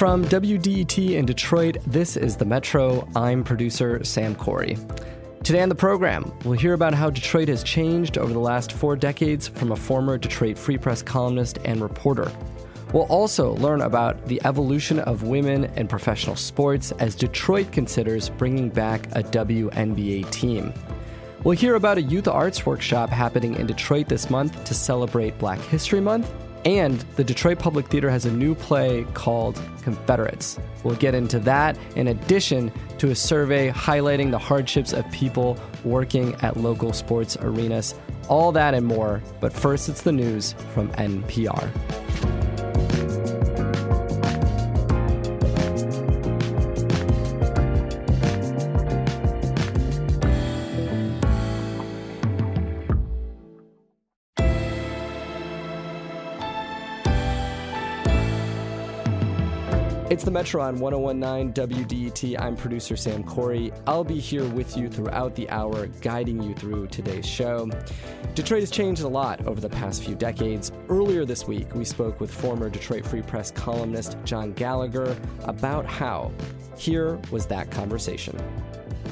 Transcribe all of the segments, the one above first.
From WDET in Detroit, this is The Metro. I'm producer Sam Corey. Today on the program, we'll hear about how Detroit has changed over the last 4 decades from a former Detroit Free Press columnist and reporter. We'll also learn about the evolution of women in professional sports as Detroit considers bringing back a WNBA team. We'll hear about a youth arts workshop happening in Detroit this month to celebrate Black History Month. And the Detroit Public Theater has a new play called Confederates. We'll get into that in addition to a survey highlighting the hardships of people working at local sports arenas. All that and more. But first, it's the news from NPR. It's the Metro on 101.9 WDET. I'm producer Sam Corey. I'll be here with you throughout the hour, guiding you through today's show. Detroit has changed a lot over the past few decades. Earlier this week, we spoke with former Detroit Free Press columnist John Gallagher about how. Here was that conversation.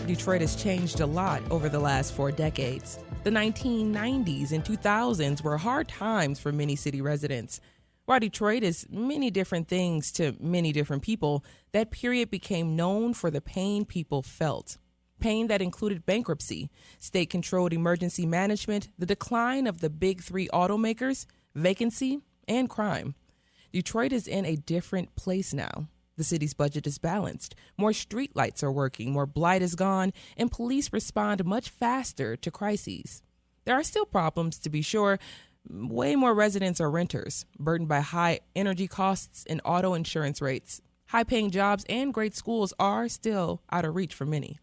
Detroit has changed a lot over the last 4 decades. The 1990s and 2000s were hard times for many city residents. While Detroit is many different things to many different people, that period became known for the pain people felt. Pain that included bankruptcy, state-controlled emergency management, the decline of the big 3 automakers, vacancy, and crime. Detroit is in a different place now. The city's budget is balanced. More streetlights are working, more blight is gone, and police respond much faster to crises. There are still problems, to be sure. Way more residents are renters, burdened by high energy costs and auto insurance rates. High-paying jobs and great schools are still out of reach for many.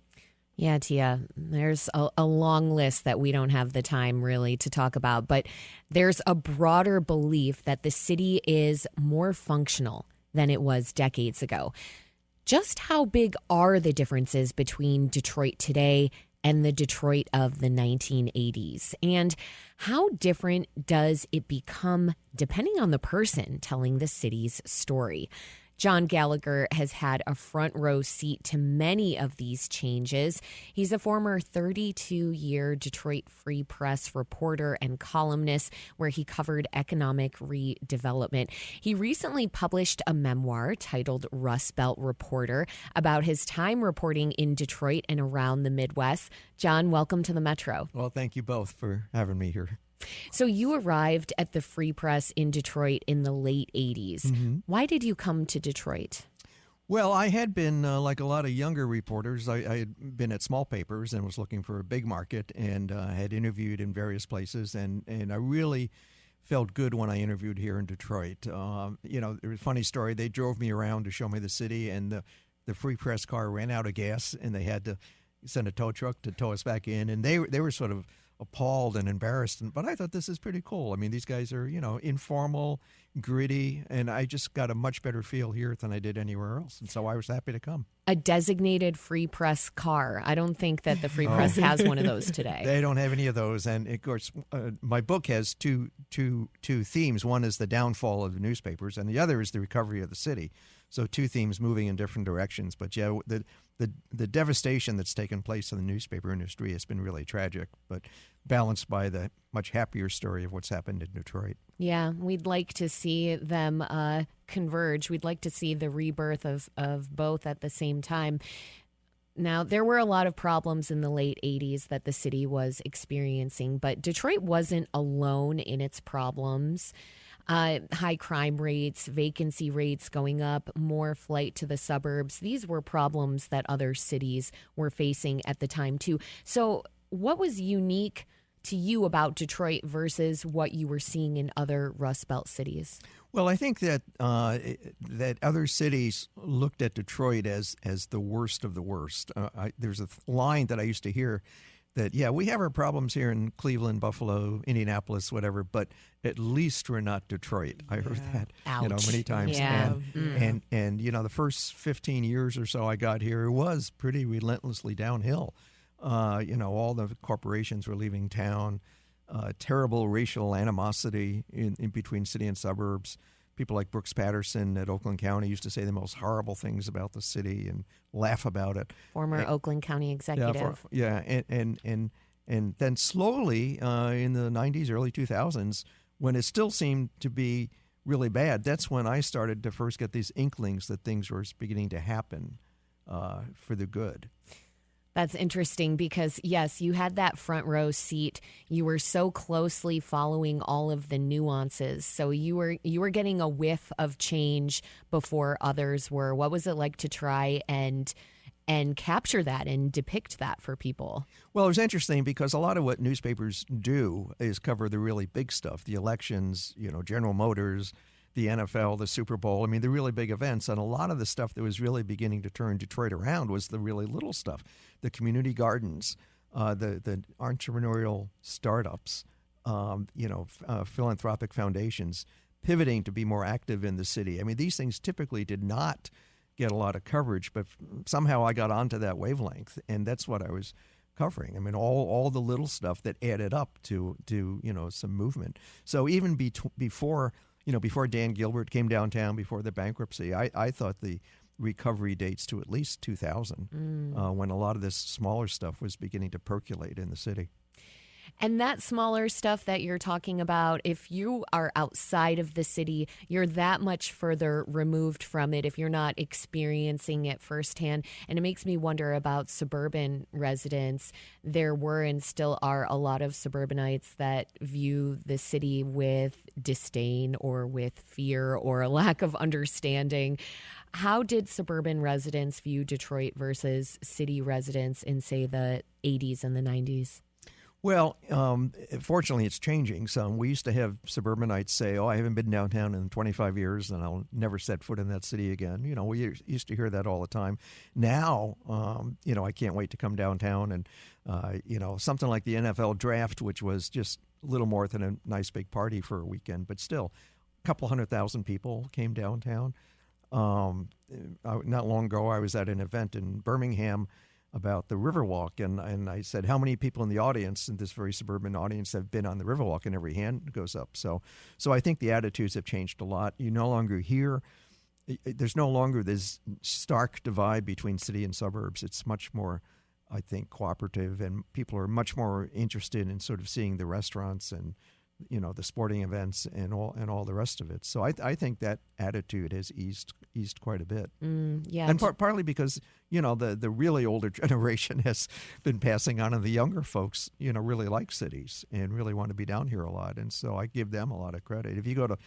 Yeah, Tia, there's a long list that we don't have the time really to talk about, but there's a broader belief that the city is more functional than it was decades ago. Just how big are the differences between Detroit today and the Detroit of the 1980s? And how different does it become depending on the person telling the city's story? John Gallagher has had a front row seat to many of these changes. He's a former 32-year Detroit Free Press reporter and columnist where he covered economic redevelopment. He recently published a memoir titled Rust Belt Reporter about his time reporting in Detroit and around the Midwest. John, welcome to the Metro. Well, thank you both for having me here. So you arrived at the Free Press in Detroit in the late 80s. Mm-hmm. Why did you come to Detroit? Well, I had been, like a lot of younger reporters, I had been at small papers and was looking for a big market and had interviewed in various places. And I really felt good when I interviewed here in Detroit. There was a funny story. They drove me around to show me the city, and the Free Press car ran out of gas, and they had to send a tow truck to tow us back in. And they were sort of appalled and embarrassed, but I thought this is pretty cool. I mean, these guys are, informal, gritty, and I just got a much better feel here than I did anywhere else, and so I was happy to come. A designated Free Press car. I don't think that the Free Press has one of those today. They don't have any of those, and of course, my book has two themes. One is the downfall of the newspapers, and the other is the recovery of the city. So 2 themes moving in different directions. But yeah, the devastation that's taken place in the newspaper industry has been really tragic, but balanced by the much happier story of what's happened in Detroit. Yeah, we'd like to see them converge. We'd like to see the rebirth of both at the same time. Now, there were a lot of problems in the late 80s that the city was experiencing, but Detroit wasn't alone in its problems. High crime rates, vacancy rates going up, more flight to the suburbs. These were problems that other cities were facing at the time, too. So what was unique to you about Detroit versus what you were seeing in other Rust Belt cities? Well, I think that that other cities looked at Detroit as the worst of the worst. There's a line that I used to hear that, yeah, we have our problems here in Cleveland, Buffalo, Indianapolis, whatever, but at least we're not Detroit. I heard that, many times. Yeah. And the first 15 years or so I got here, it was pretty relentlessly downhill. All the corporations were leaving town, terrible racial animosity in between city and suburbs, people like Brooks Patterson at Oakland County used to say the most horrible things about the city and laugh about it. Former Oakland County executive. And then slowly in the 90s, early 2000s, when it still seemed to be really bad, that's when I started to first get these inklings that things were beginning to happen for the good. That's interesting because, yes, you had that front row seat. You were so closely following all of the nuances. So you were getting a whiff of change before others were. What was it like to try and capture that and depict that for people? Well, it was interesting because a lot of what newspapers do is cover the really big stuff, the elections, General Motors, the NFL, the Super Bowl. I mean, the really big events. And a lot of the stuff that was really beginning to turn Detroit around was the really little stuff, the community gardens, the entrepreneurial startups, philanthropic foundations, pivoting to be more active in the city. I mean, these things typically did not get a lot of coverage, but somehow I got onto that wavelength, and that's what I was covering. I mean, all the little stuff that added up to some movement. So even before Dan Gilbert came downtown, before the bankruptcy, I thought the recovery dates to at least 2000, when a lot of this smaller stuff was beginning to percolate in the city. And that smaller stuff that you're talking about, if you are outside of the city, you're that much further removed from it if you're not experiencing it firsthand. And it makes me wonder about suburban residents. There were and still are a lot of suburbanites that view the city with disdain or with fear or a lack of understanding. How did suburban residents view Detroit versus city residents in, say, the 80s and the 90s? Well, fortunately, it's changing some. We used to have suburbanites say, I haven't been downtown in 25 years and I'll never set foot in that city again. We used to hear that all the time. Now, I can't wait to come downtown and, something like the NFL draft, which was just a little more than a nice big party for a weekend, but still a couple 100,000 people came downtown. Not long ago, I was at an event in Birmingham about the Riverwalk, and I said, how many people in the audience, in this very suburban audience, have been on the Riverwalk? And every hand goes up. So I think the attitudes have changed a lot. You no longer hear, there's no longer this stark divide between city and suburbs. It's much more, I think, cooperative, and people are much more interested in sort of seeing the restaurants and the sporting events and all the rest of it. So I think that attitude has eased quite a bit. Yeah, and partly because the really older generation has been passing on, and the younger folks really like cities and really want to be down here a lot. And so I give them a lot of credit. If you go to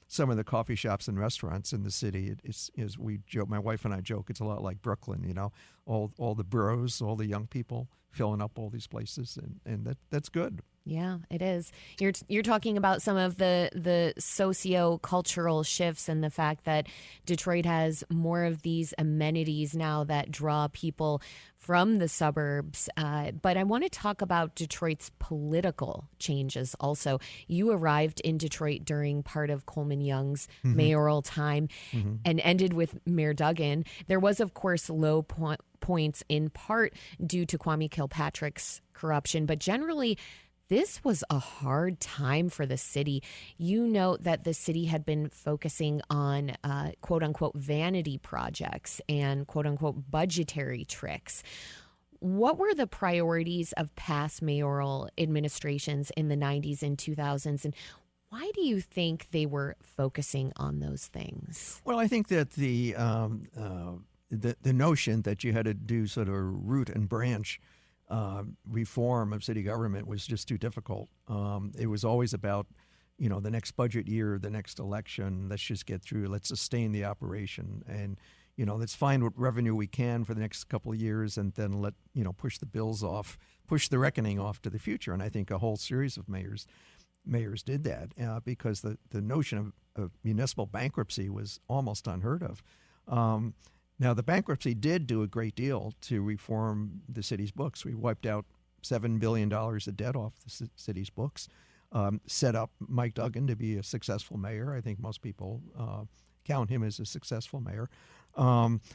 some of the coffee shops and restaurants in the city, it's we joke, my wife and I joke, it's a lot like Brooklyn. All the boroughs, all the young people filling up all these places, and that's good. Yeah, it is. You're talking about some of the socio-cultural shifts and the fact that Detroit has more of these amenities now that draw people from the suburbs. But I want to talk about Detroit's political changes also. You arrived in Detroit during part of Coleman Young's mayoral time and ended with Mayor Duggan. There was, of course, low points in part due to Kwame Kilpatrick's corruption, but generally, this was a hard time for the city. You note that the city had been focusing on quote unquote vanity projects and quote unquote budgetary tricks. What were the priorities of past mayoral administrations in the 90s and 2000s, and why do you think they were focusing on those things? Well, I think that the notion that you had to do sort of root and branch reform of city government was just too difficult. It was always about, the next budget year, the next election. Let's just get through. Let's sustain the operation, and let's find what revenue we can for the next couple of years, and then push the bills off, push the reckoning off to the future. And I think a whole series of mayors did that because the notion of municipal bankruptcy was almost unheard of. Now, the bankruptcy did do a great deal to reform the city's books. We wiped out $7 billion of debt off the city's books, set up Mike Duggan to be a successful mayor. I think most people count him as a successful mayor.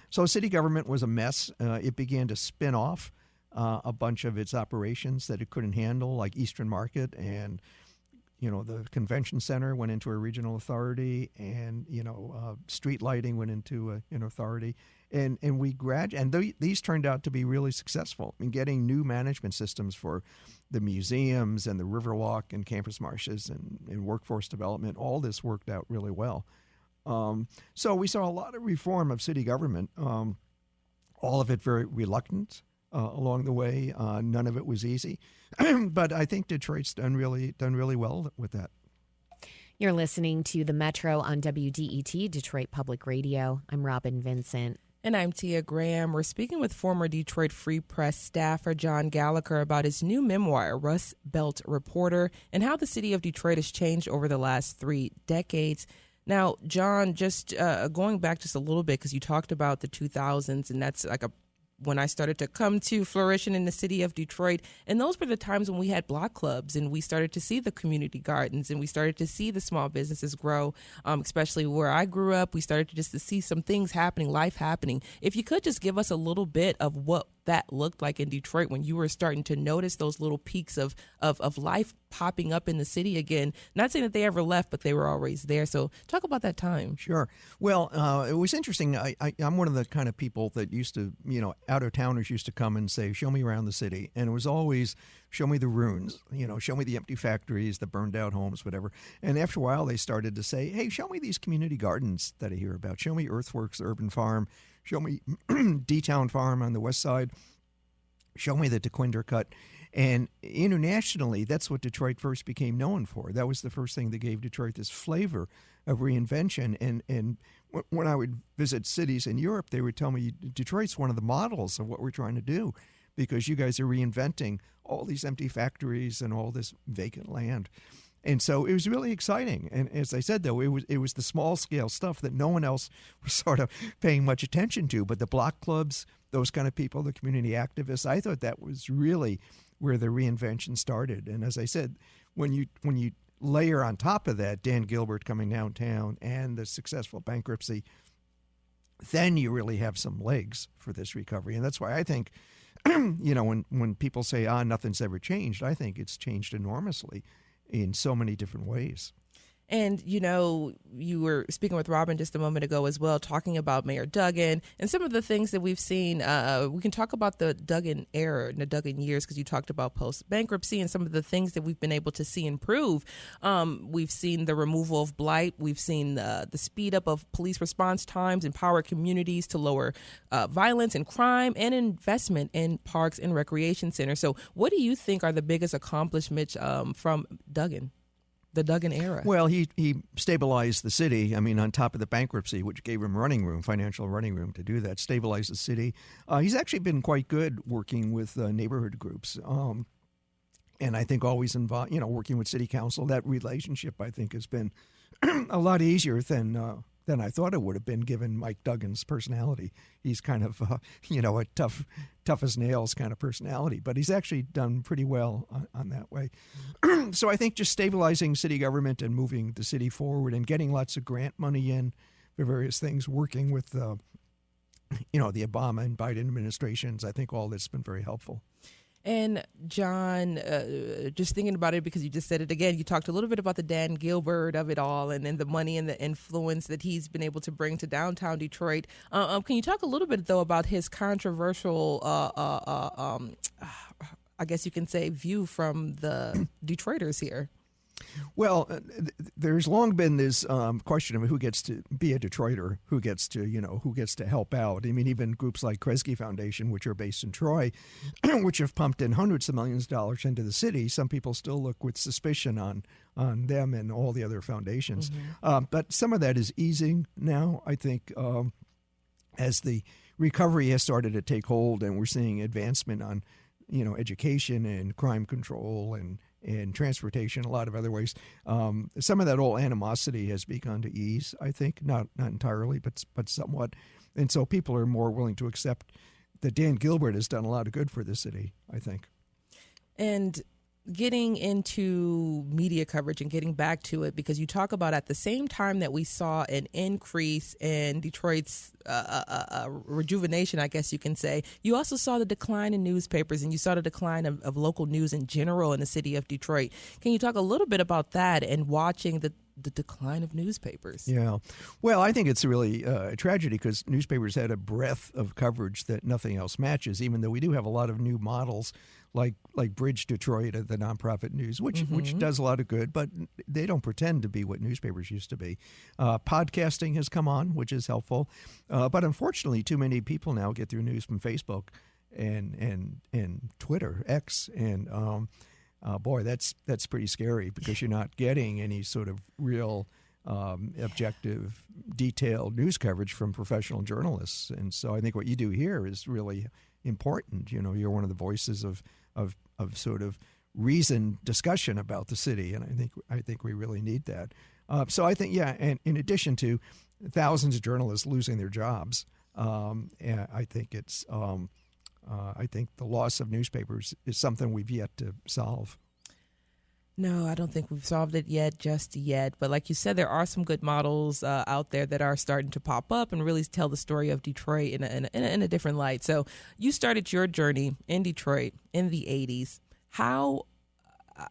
So city government was a mess. It began to spin off a bunch of its operations that it couldn't handle, like Eastern Market and the convention center went into a regional authority, and street lighting went into an authority, and we these turned out to be really successful in getting new management systems for the museums and the Riverwalk and campus marshes and workforce development. All this worked out really well. So we saw a lot of reform of city government. All of it very reluctant along the way. None of it was easy, but I think Detroit's done really well with that. You're listening to The Metro on WDET, Detroit Public Radio. I'm Robin Vincent. And I'm Tia Graham. We're speaking with former Detroit Free Press staffer John Gallagher about his new memoir, Rust Belt Reporter, and how the city of Detroit has changed over the last 3 decades. Now, John, just going back just a little bit, because you talked about the 2000s, and that's like when I started to come to fruition in the city of Detroit. And those were the times when we had block clubs and we started to see the community gardens and we started to see the small businesses grow, especially where I grew up. We started to see some things happening, life happening. If you could just give us a little bit of what that looked like in Detroit when you were starting to notice those little peaks of life popping up in the city again. Not saying that they ever left, but they were always there. So talk about that time. Sure. Well, it was interesting. I'm one of the kind of people that used to, out-of-towners used to come and say, show me around the city. And it was always, show me the ruins, show me the empty factories, the burned out homes, whatever. And after a while, they started to say, hey, show me these community gardens that I hear about. Show me Earthworks, the urban farm. Show me D-Town Farm on the west side. Show me the DeQuinder Cut. And internationally, that's what Detroit first became known for. That was the first thing that gave Detroit this flavor of reinvention. And when I would visit cities in Europe, they would tell me, Detroit's one of the models of what we're trying to do, because you guys are reinventing all these empty factories and all this vacant land. And so it was really exciting. And as I said, though, it was the small-scale stuff that no one else was sort of paying much attention to. But the block clubs, those kind of people, the community activists, I thought that was really where the reinvention started. And as I said, when you layer on top of that Dan Gilbert coming downtown and the successful bankruptcy, then you really have some legs for this recovery. And that's why I think, when people say, nothing's ever changed, I think it's changed enormously in so many different ways. And, you were speaking with Robin just a moment ago as well, talking about Mayor Duggan and some of the things that we've seen. We can talk about the Duggan era and the Duggan years, because you talked about post-bankruptcy and some of the things that we've been able to see improve. We've seen the removal of blight. We've seen the speed up of police response times, empower communities to lower violence and crime, and investment in parks and recreation centers. So what do you think are the biggest accomplishments from Duggan? The Duggan era? Well, he stabilized the city. I mean, on top of the bankruptcy, which gave him financial running room to do that, stabilize the city. He's actually been quite good working with neighborhood groups. And I think always involved, working with city council. That relationship, I think, has been a lot easier than I thought it would have been, given Mike Duggan's personality. He's kind of, a tough as nails kind of personality, but he's actually done pretty well on that way. So I think just stabilizing city government and moving the city forward and getting lots of grant money in for various things, working with, the Obama and Biden administrations, I think all this has been very helpful. And John, just thinking about it, because you just said it again, you talked a little bit about the Dan Gilbert of it all, and then the money and the influence that he's been able to bring to downtown Detroit. Can you talk a little bit, though, about his controversial, I guess you can say, view from the Detroiters here? Well, there's long been this question of who gets to be a Detroiter, who gets to help out. I mean, even groups like Kresge Foundation, which are based in Troy, which have pumped in hundreds of millions of dollars into the city, some people still look with suspicion on them and all the other foundations. Mm-hmm. But some of that is easing now, I think, as the recovery has started to take hold, and we're seeing advancement on, education and crime control and transportation, a lot of other ways. Some of that old animosity has begun to ease, I think, not entirely, but somewhat. And so people are more willing to accept that Dan Gilbert has done a lot of good for the city, I think. And getting into media coverage and getting back to it, because you talk about at the same time that we saw an increase in Detroit's rejuvenation, I guess you can say, you also saw the decline in newspapers, and you saw the decline of local news in general in the city of Detroit. Can you talk a little bit about that and watching the decline of newspapers? Yeah. Well, I think it's really a tragedy because newspapers had a breadth of coverage that nothing else matches, even though we do have a lot of new models like Bridge Detroit, the nonprofit news, which does a lot of good, but they don't pretend to be what newspapers used to be. Podcasting has come on, which is helpful. But unfortunately, too many people now get their news from Facebook and Twitter, X, and boy, that's pretty scary because you're not getting any sort of real objective, detailed news coverage from professional journalists. And so I think what you do here is really important. You know, you're one of the voices of sort of reasoned discussion about the city, and I think we really need that. So I think, yeah, and in addition to thousands of journalists losing their jobs, I think it's I think the loss of newspapers is something we've yet to solve. No, I don't think we've solved it just yet. But like you said, there are some good models out there that are starting to pop up and really tell the story of Detroit in a different light. So you started your journey in Detroit in the 80s. How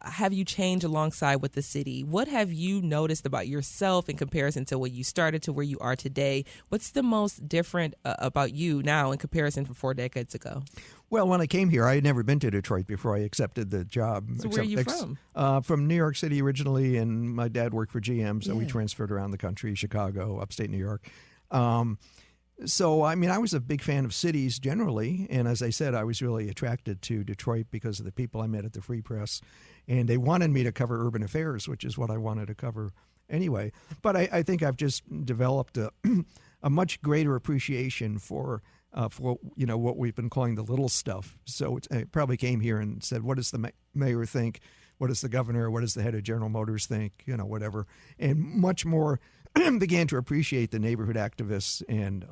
have you changed alongside with the city? What have you noticed about yourself in comparison to where you started to where you are today? What's the most different about you now in comparison from 4 decades ago? Well, when I came here, I had never been to Detroit before I accepted the job. So where are you from? From New York City originally, and my dad worked for GM, so we transferred around the country, Chicago, upstate New York. So, I mean, I was a big fan of cities generally, and as I said, I was really attracted to Detroit because of the people I met at the Free Press, and they wanted me to cover urban affairs, which is what I wanted to cover anyway. But I think I've just developed a much greater appreciation for you know what we've been calling the little stuff. So I probably came here and said, what does the mayor think? What does the governor? What does the head of General Motors think? You know, whatever. And much more began to appreciate the neighborhood activists. And,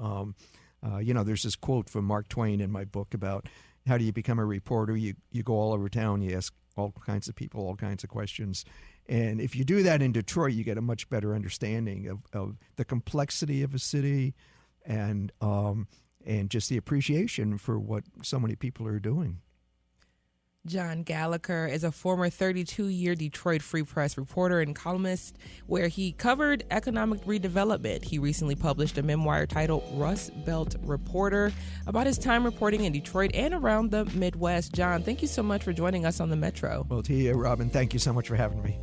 you know, there's this quote from Mark Twain in my book about how do you become a reporter? You go all over town. You ask all kinds of people, all kinds of questions. And if you do that in Detroit, you get a much better understanding of the complexity of a city and just the appreciation for what so many people are doing. John Gallagher is a former 32-year Detroit Free Press reporter and columnist where he covered economic redevelopment. He recently published a memoir titled Rust Belt Reporter about his time reporting in Detroit and around the Midwest. John, thank you so much for joining us on the Metro. Well, Tia, Robin, thank you so much for having me.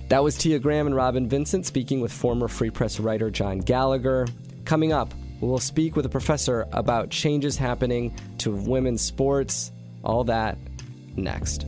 That was Tia Graham and Robin Vincent speaking with former Free Press writer John Gallagher. Coming up, we'll speak with a professor about changes happening to women's sports. All that next.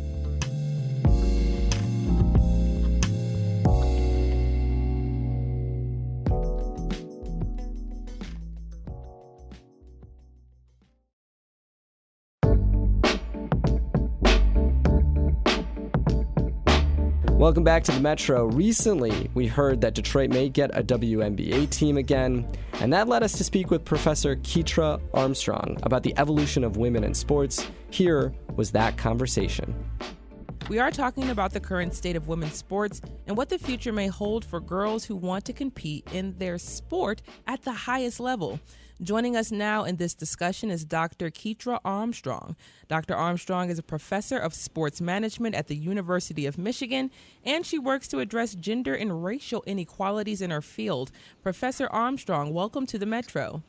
Welcome back to the Metro. Recently, we heard that Detroit may get a WNBA team again, and that led us to speak with Professor Keitra Armstrong about the evolution of women in sports. Here was that conversation. We are talking about the current state of women's sports and what the future may hold for girls who want to compete in their sport at the highest level. Joining us now in this discussion is Dr. Keitra Armstrong. Dr. Armstrong is a professor of sports management at the University of Michigan, and she works to address gender and racial inequalities in her field. Professor Armstrong, welcome to the Metro.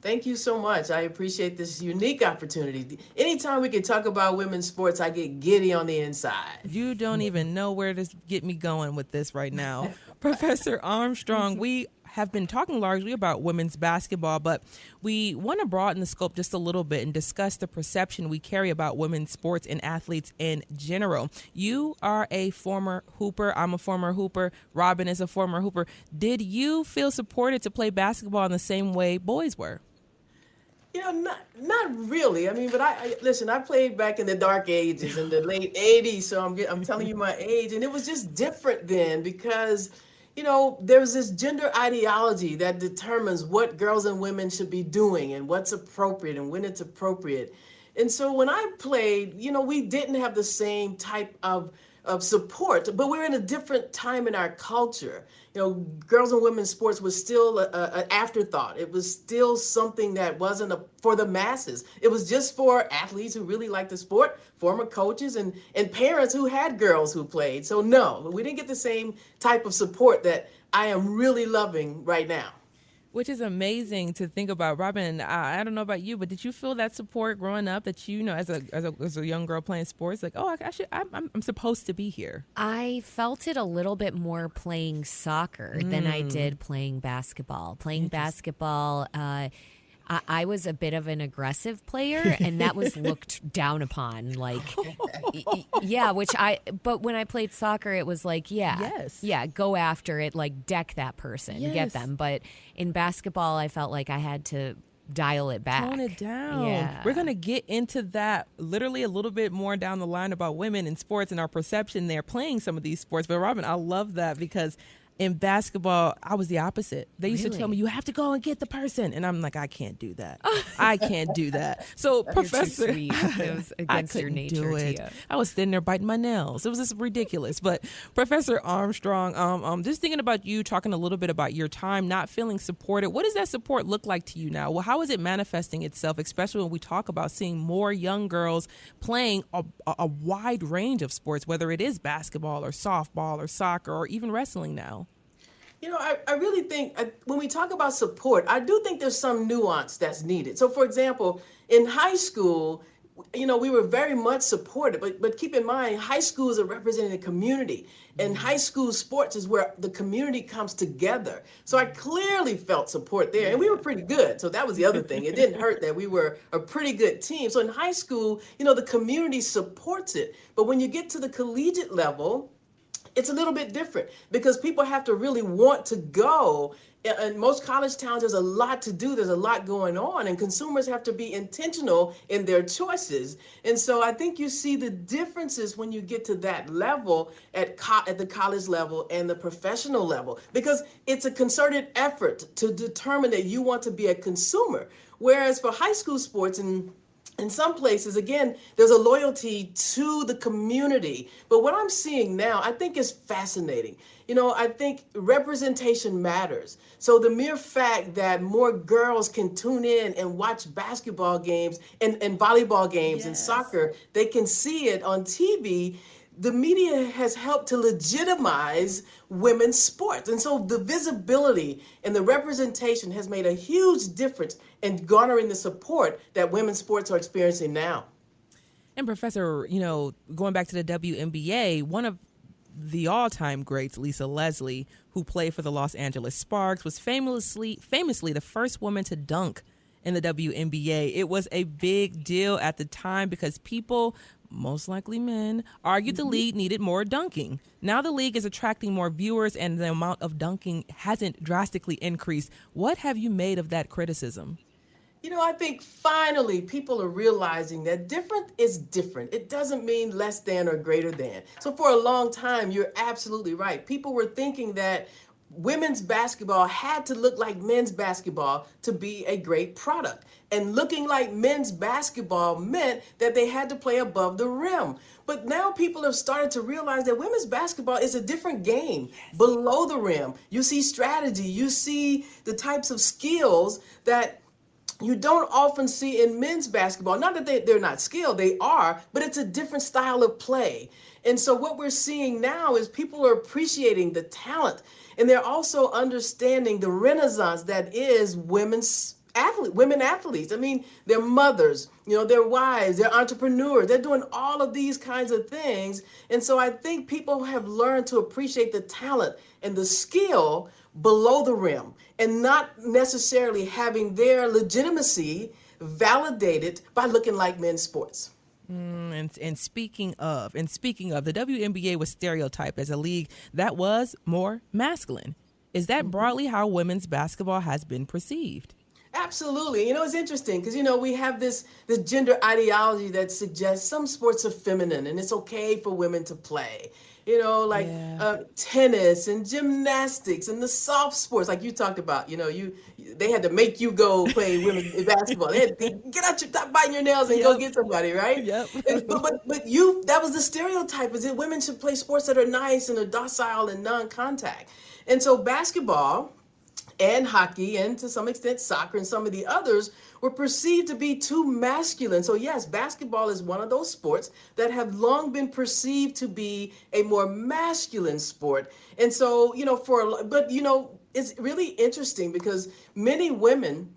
Thank you so much. I appreciate this unique opportunity. Anytime we can talk about women's sports, I get giddy on the inside. You don't even know where to get me going with this right now. Professor Armstrong, we have been talking largely about women's basketball, but we want to broaden the scope just a little bit and discuss the perception we carry about women's sports and athletes in general. You are a former hooper. I'm a former hooper. Robin is a former hooper. Did you feel supported to play basketball in the same way boys were? You know, not really. I mean, but listen, I played back in the dark ages in the late 80s, so I'm telling you my age, and it was just different then because, you know, there was this gender ideology that determines what girls and women should be doing and what's appropriate and when it's appropriate. And so when I played, we didn't have the same type of support, but we're in a different time in our culture. Girls and women's sports was still an afterthought. It was still something that wasn't for the masses. It was just for athletes who really liked the sport, former coaches, and parents who had girls who played. So no, we didn't get the same type of support that I am really loving right now. Which is amazing to think about. Robin, I don't know about you, but did you feel that support growing up that as a young girl playing sports, like, oh, I'm supposed to be here? I felt it a little bit more playing soccer than I did playing basketball. Playing basketball, I was a bit of an aggressive player, and that was looked down upon. Like, but when I played soccer, it was like, go after it, like deck that person, get them. But in basketball, I felt like I had to dial it back. Tone it down. Yeah. We're going to get into that literally a little bit more down the line about women in sports and our perception there playing some of these sports. But Robin, I love that because in basketball, I was the opposite. They used to tell me, you have to go and get the person. And I'm like, I can't do that. I can't do that. So, Professor, too sweet. It was against your nature. I was sitting there biting my nails. It was just ridiculous. But Professor Armstrong, just thinking about you, talking a little bit about your time, not feeling supported. What does that support look like to you now? Well, how is it manifesting itself, especially when we talk about seeing more young girls playing a wide range of sports, whether it is basketball or softball or soccer or even wrestling now? I really think when we talk about support, I do think there's some nuance that's needed. So, for example, in high school, we were very much supported, but keep in mind, high school is a representative community, and high school sports is where the community comes together. So I clearly felt support there, and we were pretty good. So that was the other thing. It didn't hurt that we were a pretty good team. So in high school, the community supports it. But when you get to the collegiate level, it's a little bit different because people have to really want to go. In most college towns, there's a lot to do. There's a lot going on, and consumers have to be intentional in their choices. And so I think you see the differences when you get to that level at the college level and the professional level, because it's a concerted effort to determine that you want to be a consumer. Whereas for high school sports and in some places, again, there's a loyalty to the community. But what I'm seeing now, I think is fascinating. I think representation matters. So the mere fact that more girls can tune in and watch basketball games and volleyball games and soccer, they can see it on TV. The media has helped to legitimize women's sports. And so the visibility and the representation has made a huge difference in garnering the support that women's sports are experiencing now. And Professor, going back to the WNBA, one of the all-time greats, Lisa Leslie, who played for the Los Angeles Sparks, was famously the first woman to dunk in the WNBA. It was a big deal at the time because people, most likely men, argued the league needed more dunking. Now the league is attracting more viewers and the amount of dunking hasn't drastically increased. What have you made of that criticism? I think finally people are realizing that different is different. It doesn't mean less than or greater than. So for a long time, you're absolutely right. People were thinking that women's basketball had to look like men's basketball to be a great product. And looking like men's basketball meant that they had to play above the rim. But now people have started to realize that women's basketball is a different game below the rim. You see strategy, you see the types of skills that you don't often see in men's basketball. Not that they're not skilled, they are, but it's a different style of play. And so what we're seeing now is people are appreciating the talent, and they're also understanding the renaissance that is women athletes. I mean, they're mothers, they're wives, they're entrepreneurs, they're doing all of these kinds of things. And so I think people have learned to appreciate the talent and the skill below the rim and not necessarily having their legitimacy validated by looking like men's sports. And speaking of, the WNBA was stereotyped as a league that was more masculine. Is that broadly how women's basketball has been perceived? Absolutely. It's interesting because we have this gender ideology that suggests some sports are feminine and it's okay for women to play. Like Yeah. tennis and gymnastics and the soft sports, like you talked about. They had to make you go play women's basketball. They had to get out your stop biting your nails and go Yep. get somebody, right? Yep. But that was the stereotype, is that women should play sports that are nice and are docile and non-contact. And so basketball and hockey and to some extent soccer and some of the others were perceived to be too masculine. So yes, basketball is one of those sports that have long been perceived to be a more masculine sport. And so, it's really interesting because many women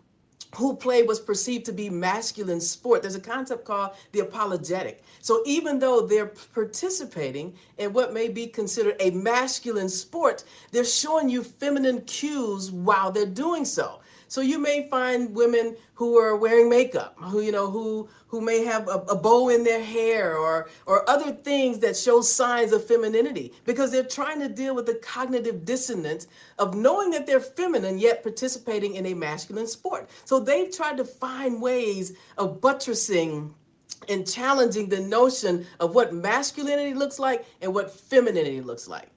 who play was perceived to be masculine sport. There's a concept called the apologetic. So even though they're participating in what may be considered a masculine sport, they're showing you feminine cues while they're doing so. So you may find women who are wearing makeup, who may have a bow in their hair or other things that show signs of femininity, because they're trying to deal with the cognitive dissonance of knowing that they're feminine yet participating in a masculine sport. So they've tried to find ways of buttressing and challenging the notion of what masculinity looks like and what femininity looks like.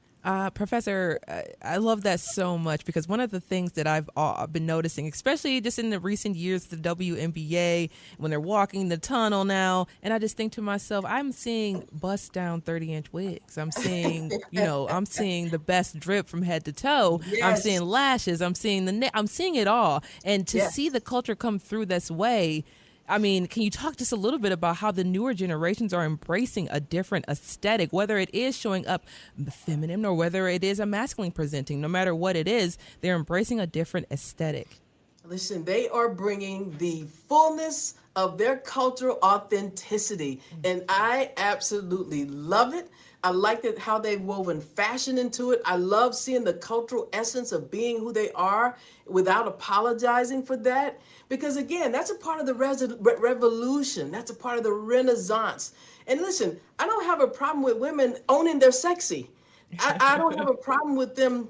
Professor, I love that so much, because one of the things that I've been noticing, especially just in the recent years, the WNBA, when they're walking the tunnel now, and I just think to myself, I'm seeing bust down 30-inch wigs. I'm seeing, I'm seeing the best drip from head to toe. Yes. I'm seeing lashes. I'm seeing I'm seeing it all. And to see the culture come through this way, I mean, can you talk just a little bit about how the newer generations are embracing a different aesthetic, whether it is showing up feminine or whether it is a masculine presenting? No matter what it is, they're embracing a different aesthetic. Listen, they are bringing the fullness of their cultural authenticity, and I absolutely love it. I like it how they've woven fashion into it. I love seeing the cultural essence of being who they are without apologizing for that. Because again, that's a part of the revolution. That's a part of the Renaissance. And listen, I don't have a problem with women owning their sexy. I don't have a problem with them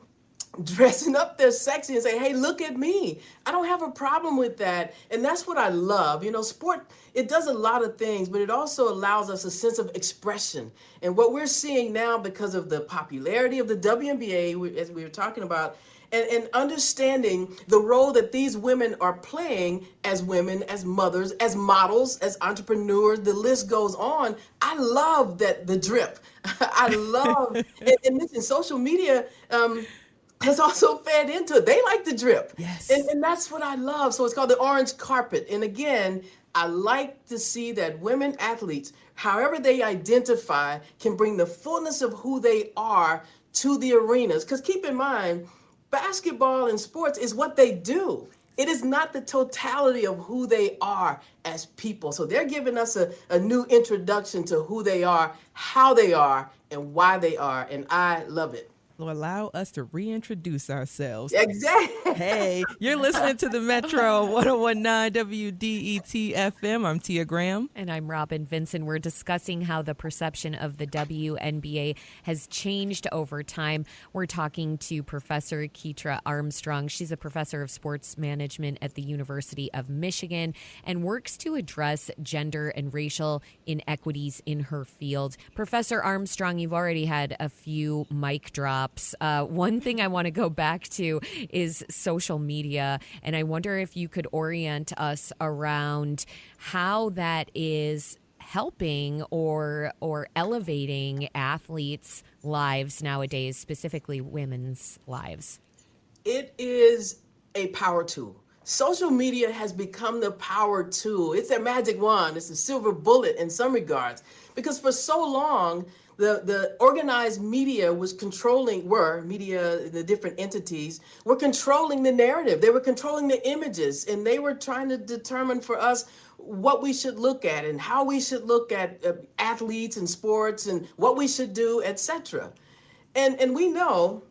dressing up their sexy and say, hey, look at me. I don't have a problem with that. And that's what I love. Sport, it does a lot of things, but it also allows us a sense of expression. And what we're seeing now, because of the popularity of the WNBA, as we were talking about, and understanding the role that these women are playing as women, as mothers, as models, as entrepreneurs, the list goes on. I love the drip. I love, and listen, social media, has also fed into it. They like the drip. Yes. And that's what I love. So it's called the orange carpet. And again, I like to see that women athletes, however they identify, can bring the fullness of who they are to the arenas. Because keep in mind, basketball and sports is what they do. It is not the totality of who they are as people. So they're giving us a new introduction to who they are, how they are, and why they are. And I love it. Will allow us to reintroduce ourselves. Exactly. Hey, you're listening to the Metro 1019 WDET FM. I'm Tia Graham. And I'm Robin Vincent. We're discussing how the perception of the WNBA has changed over time. We're talking to Professor Keitra Armstrong. She's a professor of sports management at the University of Michigan and works to address gender and racial inequities in her field. Professor Armstrong, you've already had a few mic drops. One thing I want to go back to is social media, and I wonder if you could orient us around how that is helping or elevating athletes' lives nowadays, specifically women's lives. It is a power tool. Social media has become the power tool. It's a magic wand. It's a silver bullet in some regards, because for so long, the organized media the different entities were controlling the narrative. They were controlling the images, and they were trying to determine for us what we should look at and how we should look at athletes and sports and what we should do, etc. And we know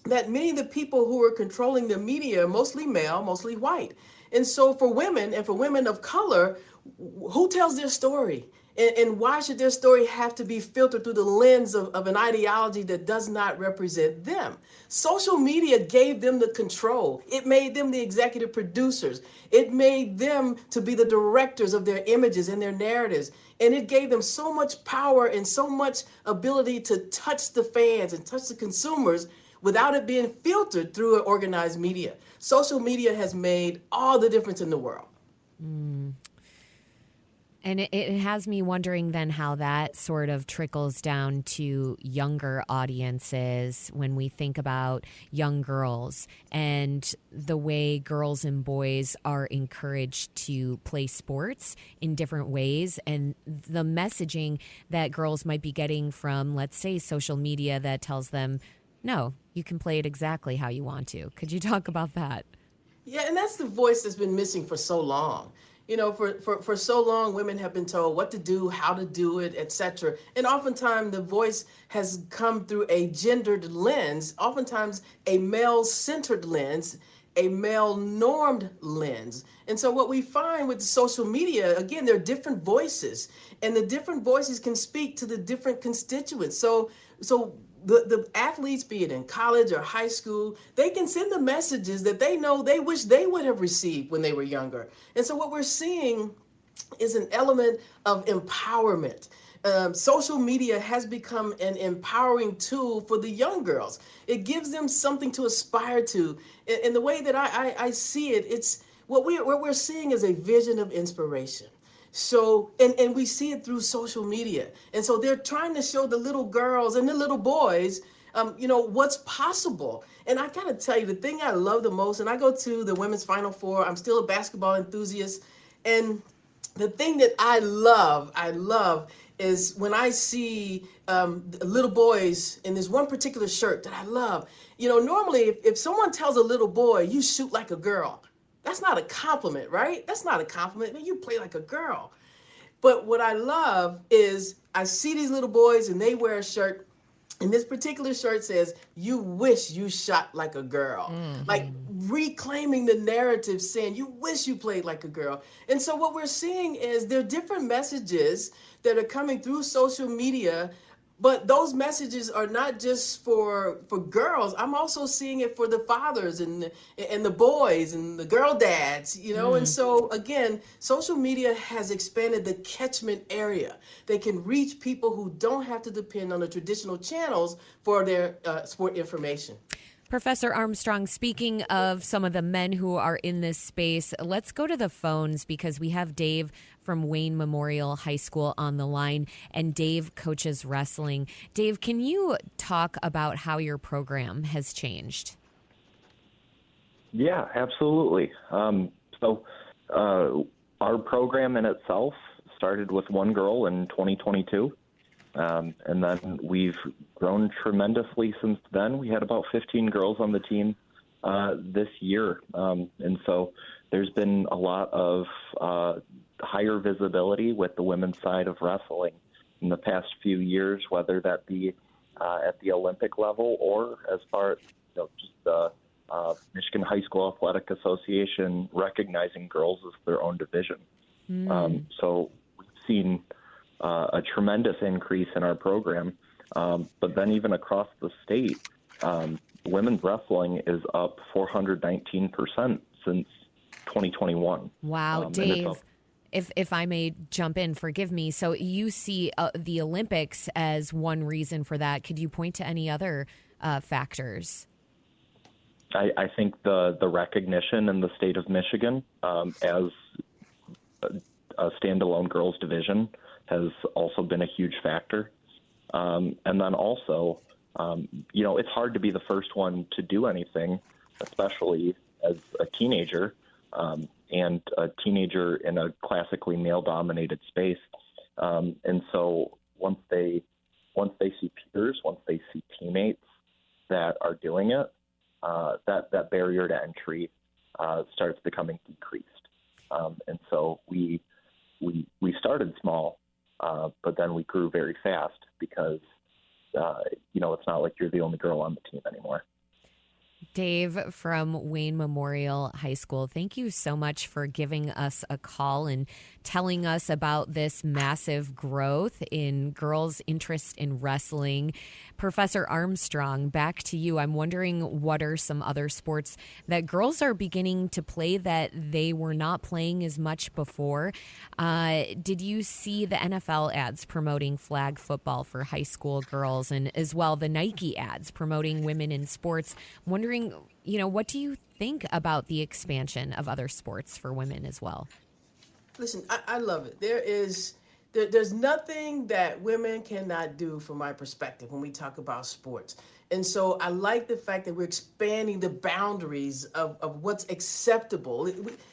that many of the people who are controlling the media are mostly male, mostly white. And so for women, and for women of color, who tells their story? And why should their story have to be filtered through the lens of an ideology that does not represent them? Social media gave them the control. It made them the executive producers. It made them to be the directors of their images and their narratives. And it gave them so much power and so much ability to touch the fans and touch the consumers without it being filtered through an organized media. Social media has made all the difference in the world. And it has me wondering then how that sort of trickles down to younger audiences when we think about young girls and the way girls and boys are encouraged to play sports in different ways, and the messaging that girls might be getting from, let's say, social media that tells them, no, you can play it exactly how you want to. Could you talk about that? Yeah, and that's the voice that's been missing for so long. You know, for so long, women have been told what to do, how to do it, etc. And oftentimes the voice has come through a gendered lens, oftentimes a male-centered lens, a male-normed lens. And so what we find with social media, again, there are different voices, and the different voices can speak to the different constituents. So the athletes, be it in college or high school, they can send the messages that they know they wish they would have received when they were younger. And so what we're seeing is an element of empowerment. Social media has become an empowering tool for the young girls. It gives them something to aspire to. And the way that I see it, it's what we're seeing is a vision of inspiration. So, and we see it through social media. And so they're trying to show the little girls and the little boys, what's possible. And I gotta tell you, the thing I love the most, and I go to the women's Final Four, I'm still a basketball enthusiast. And the thing that I love is when I see little boys in this one particular shirt that I love. You know, normally if someone tells a little boy, you shoot like a girl, that's not a compliment, right? That's not a compliment. Man, you play like a girl. But what I love is I see these little boys and they wear a shirt, and this particular shirt says, you wish you shot like a girl. Like reclaiming the narrative, saying you wish you played like a girl. And so what we're seeing is there are different messages that are coming through social media. But those messages are not just for girls. I'm also seeing it for the fathers and the boys and the girl dads, you know. And so again, social media has expanded the catchment area. They can reach people who don't have to depend on the traditional channels for their sport information. Professor Armstrong, speaking of some of the men who are in this space, let's go to the phones because we have Dave from Wayne Memorial High School on the line, and Dave coaches wrestling. Dave, can you talk about how your program has changed? Yeah, absolutely. Our program in itself started with one girl in 2022. And then we've grown tremendously since then. We had about 15 girls on the team this year. And so there's been a lot of higher visibility with the women's side of wrestling in the past few years, whether that be at the Olympic level or as far as just the Michigan High School Athletic Association recognizing girls as their own division. So we've seen a tremendous increase in our program. But then even across the state, women's wrestling is up 419% since 2021. Wow, Dave, if I may jump in, forgive me. So you see the Olympics as one reason for that. Could you point to any other factors? I think the recognition in the state of Michigan as a standalone girls division has also been a huge factor. And then also, it's hard to be the first one to do anything, especially as a teenager, and a teenager in a classically male-dominated space. And so once they see peers, once they see teammates that are doing it, that barrier to entry starts becoming decreased. And so we started small, but then we grew very fast because, it's not like you're the only girl on the team anymore. Dave from Wayne Memorial High School, thank you so much for giving us a call and telling us about this massive growth in girls' interest in wrestling. Professor Armstrong, back to you. I'm wondering, what are some other sports that girls are beginning to play that they were not playing as much before? Did you see the NFL ads promoting flag football for high school girls, and as well the Nike ads promoting women in sports? I'm wondering, what do you think about the expansion of other sports for women as well? Listen, I love it. There's nothing that women cannot do from my perspective when we talk about sports. And so I like the fact that we're expanding the boundaries of what's acceptable.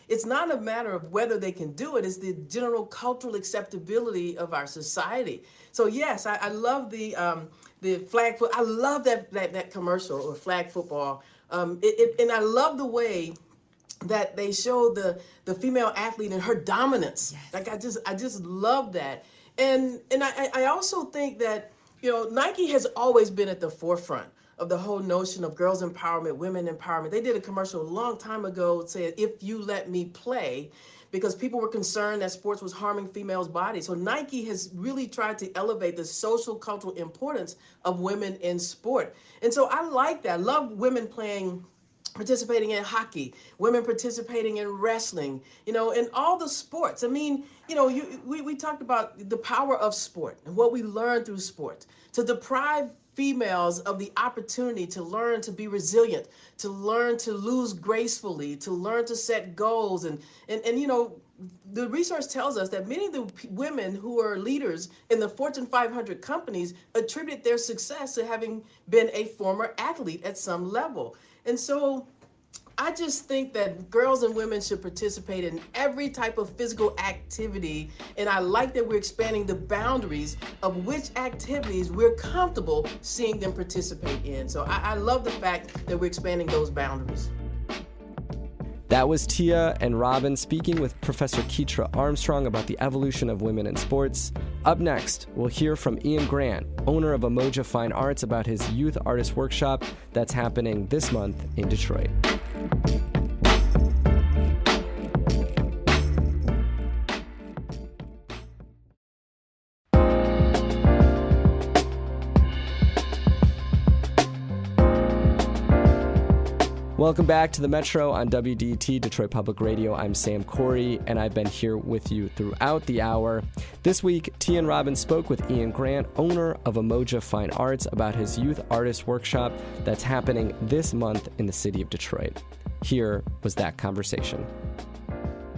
It's not a matter of whether they can do it, it's the general cultural acceptability of our society. So yes, I love the flag foot. I love that commercial or flag football. And I love the way that they show the female athlete and her dominance. Yes. Like I just love that. And I also think that, Nike has always been at the forefront of the whole notion of girls empowerment, women empowerment. They did a commercial a long time ago saying, "If you let me play," because people were concerned that sports was harming females' bodies. So Nike has really tried to elevate the social cultural importance of women in sport. And so I like that. I love women participating in hockey, women participating in wrestling, in all the sports. I mean, we talked about the power of sport and what we learn through sport. To deprive females of the opportunity to learn to be resilient, to learn to lose gracefully, to learn to set goals. And the research tells us that many of the women who are leaders in the Fortune 500 companies attribute their success to having been a former athlete at some level. And so I just think that girls and women should participate in every type of physical activity. And I like that we're expanding the boundaries of which activities we're comfortable seeing them participate in. So I love the fact that we're expanding those boundaries. That was Tia and Robin speaking with Professor Keitra Armstrong about the evolution of women in sports. Up next, we'll hear from Ian Grant, owner of Umoja Fine Arts, about his youth artist workshop that's happening this month in Detroit. Welcome back to the Metro on WDET, Detroit Public Radio. I'm Sam Corey, and I've been here with you throughout the hour. This week, T and Robin spoke with Ian Grant, owner of Umoja Fine Arts, about his youth artist workshop that's happening this month in the city of Detroit. Here was that conversation.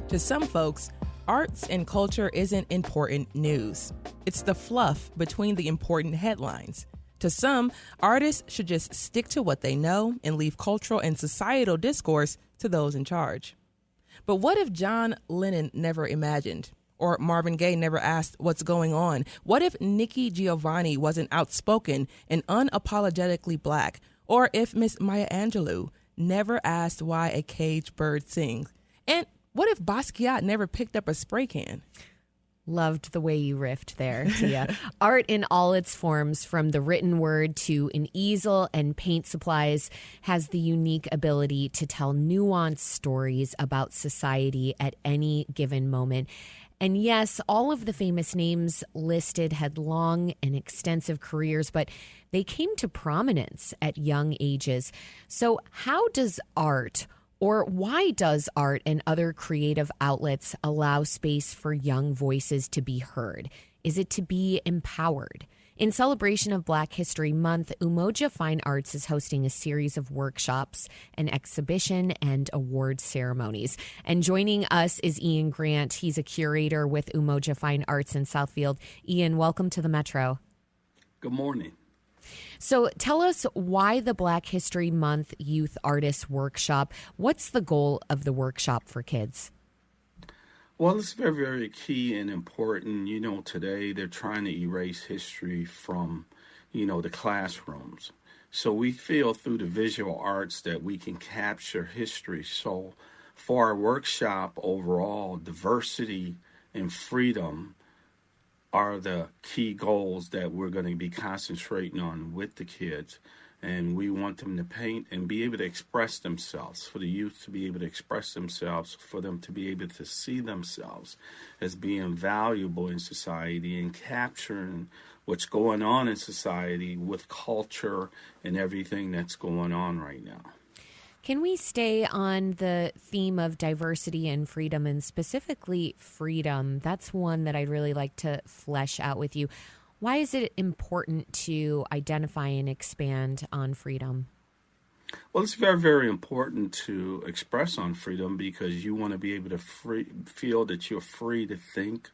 To some folks, arts and culture isn't important news. It's the fluff between the important headlines. To some, artists should just stick to what they know and leave cultural and societal discourse to those in charge. But what if John Lennon never imagined? Or Marvin Gaye never asked what's going on? What if Nikki Giovanni wasn't outspoken and unapologetically black? Or if Miss Maya Angelou never asked why a caged bird sings? And what if Basquiat never picked up a spray can? Loved the way you riffed there, Tia. Art in all its forms, from the written word to an easel and paint supplies, has the unique ability to tell nuanced stories about society at any given moment. And yes, all of the famous names listed had long and extensive careers, but they came to prominence at young ages. So how does art, or why does art and other creative outlets allow space for young voices to be heard? Is it to be empowered? In celebration of Black History Month, Umoja Fine Arts is hosting a series of workshops, an exhibition, and award ceremonies. And joining us is Ian Grant. He's a curator with Umoja Fine Arts in Southfield. Ian, welcome to the Metro. Good morning. So tell us why the Black History Month Youth Artists Workshop. What's the goal of the workshop for kids? Well, it's very, very key and important. Today they're trying to erase history from, the classrooms. So we feel through the visual arts that we can capture history. So for our workshop overall, diversity and freedom are the key goals that we're going to be concentrating on with the kids. And we want them to paint and be able to express themselves, for the youth to be able to express themselves, for them to be able to see themselves as being valuable in society and capturing what's going on in society with culture and everything that's going on right now. Can we stay on the theme of diversity and freedom, and specifically freedom? That's one that I'd really like to flesh out with you. Why is it important to identify and expand on freedom? Well, it's very, very important to express on freedom because you want to be able to feel that you're free to think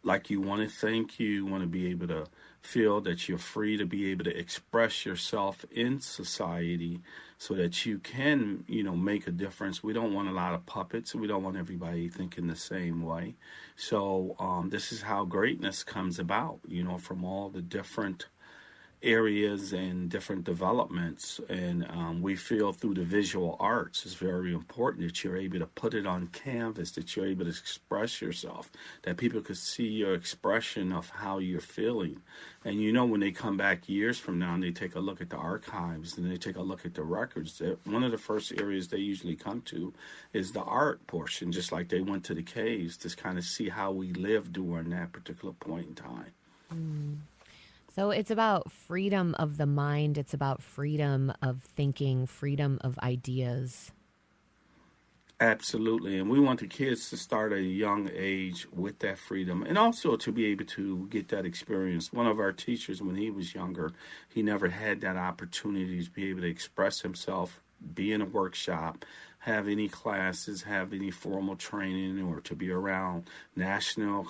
like you want to think. You want to be able to feel that you're free to be able to express yourself in society so that you can, make a difference. We don't want a lot of puppets. We don't want everybody thinking the same way. So this is how greatness comes about, from all the different areas and different developments. And we feel through the visual arts, it's very important that you're able to put it on canvas, that you're able to express yourself, that people could see your expression of how you're feeling. And when they come back years from now and they take a look at the archives and they take a look at the records, one of the first areas they usually come to is the art portion, just like they went to the caves to kind of see how we lived during that particular point in time. So it's about freedom of the mind. It's about freedom of thinking, freedom of ideas. Absolutely. And we want the kids to start at a young age with that freedom and also to be able to get that experience. One of our teachers, when he was younger, he never had that opportunity to be able to express himself, be in a workshop, have any classes, have any formal training, or to be around national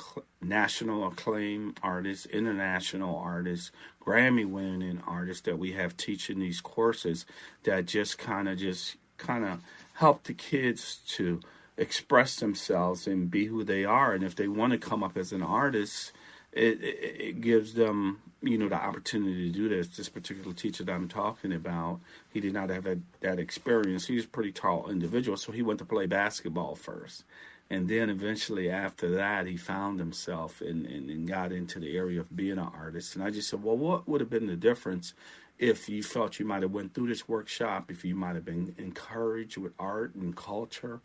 acclaim artists, international artists, Grammy-winning artists that we have teaching these courses that just kind of help the kids to express themselves and be who they are. And if they want to come up as an artist, it gives them, the opportunity to do this. This particular teacher that I'm talking about, he did not have that experience. He was a pretty tall individual, so he went to play basketball first. And then eventually after that, he found himself and got into the area of being an artist. And I just said, well, what would have been the difference if you felt you might have went through this workshop, if you might have been encouraged with art and culture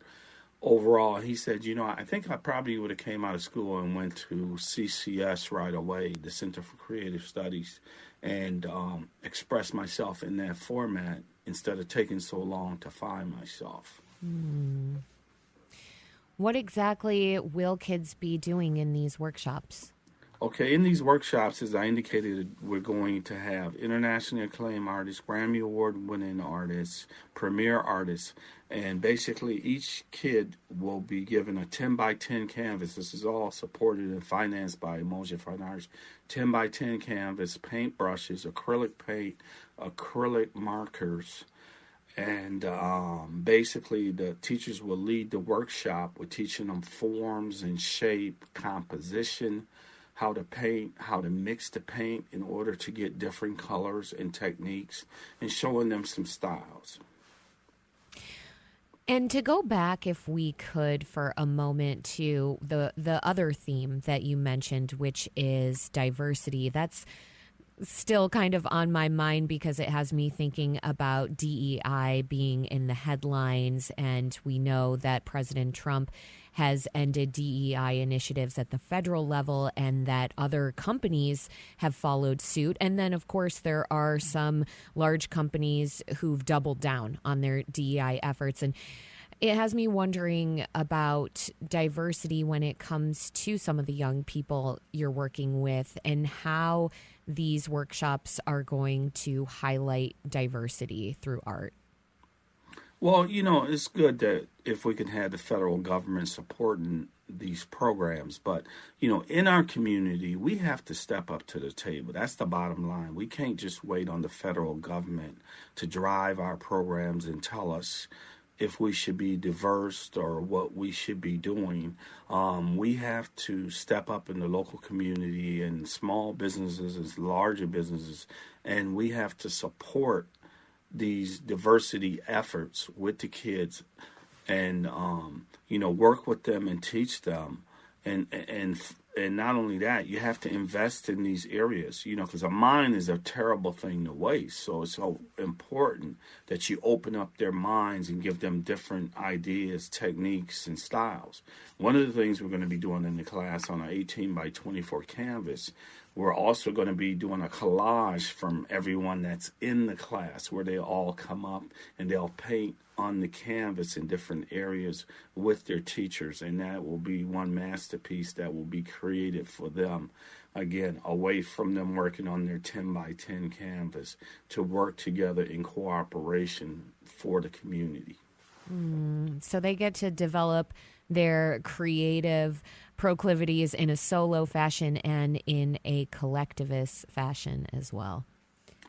overall? He said, I think I probably would have came out of school and went to CCS right away, the Center for Creative Studies, and expressed myself in that format instead of taking so long to find myself. What exactly will kids be doing in these workshops? Okay, in these workshops, as I indicated, we're going to have internationally acclaimed artists, Grammy Award-winning artists, premier artists, and basically each kid will be given a 10 by 10 canvas. This is all supported and financed by Emotion Fine Arts. 10 by 10 canvas, paint brushes, acrylic paint, acrylic markers, and basically the teachers will lead the workshop. We're teaching them forms and shape, composition, how to paint, how to mix the paint in order to get different colors and techniques, and showing them some styles. And to go back, if we could, for a moment to the other theme that you mentioned, which is diversity. That's still kind of on my mind because it has me thinking about DEI being in the headlines, and we know that President Trump has ended DEI initiatives at the federal level and that other companies have followed suit. And then, of course, there are some large companies who've doubled down on their DEI efforts. And it has me wondering about diversity when it comes to some of the young people you're working with and how these workshops are going to highlight diversity through art. Well, it's good that if we can have the federal government supporting these programs, but, in our community, we have to step up to the table. That's the bottom line. We can't just wait on the federal government to drive our programs and tell us if we should be diverse or what we should be doing. We have to step up in the local community and small businesses as larger businesses, and we have to support these diversity efforts with the kids and, work with them and teach them and And not only that, you have to invest in these areas, because a mind is a terrible thing to waste. So it's so important that you open up their minds and give them different ideas, techniques, and styles. One of the things we're going to be doing in the class on an 18 by 24 canvas, we're also going to be doing a collage from everyone that's in the class, where they all come up and they'll paint on the canvas in different areas with their teachers, and that will be one masterpiece that will be created for them, again, away from them working on their 10 by 10 canvas, to work together in cooperation for the community. So they get to develop their creative proclivities in a solo fashion and in a collectivist fashion as well.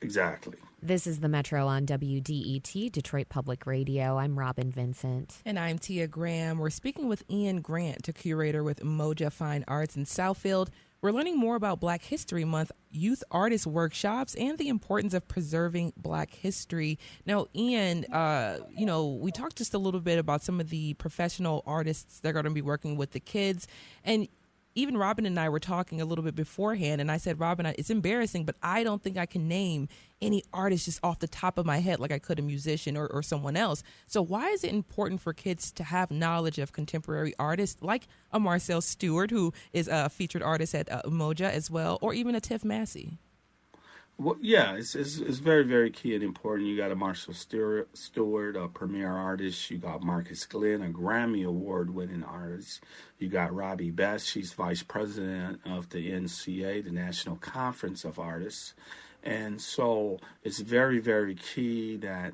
Exactly. This is the Metro on WDET, Detroit Public Radio. I'm Robin Vincent. And I'm Tia Graham. We're speaking with Ian Grant, a curator with Moja Fine Arts in Southfield. We're learning more about Black History Month, youth artist workshops, and the importance of preserving Black history. Now, Ian, we talked just a little bit about some of the professional artists that are going to be working with the kids. And even Robin and I were talking a little bit beforehand, and I said, Robin, it's embarrassing, but I don't think I can name any artist just off the top of my head like I could a musician or someone else. So why is it important for kids to have knowledge of contemporary artists like a Marcel Stewart, who is a featured artist at Moja as well, or even a Tiff Massey? Well, yeah, it's very, very key and important. You got a Marshall Stewart, a premier artist. You got Marcus Glenn, a Grammy Award-winning artist. You got Robbie Best. She's vice president of the NCA, the National Conference of Artists. And so it's very, very key that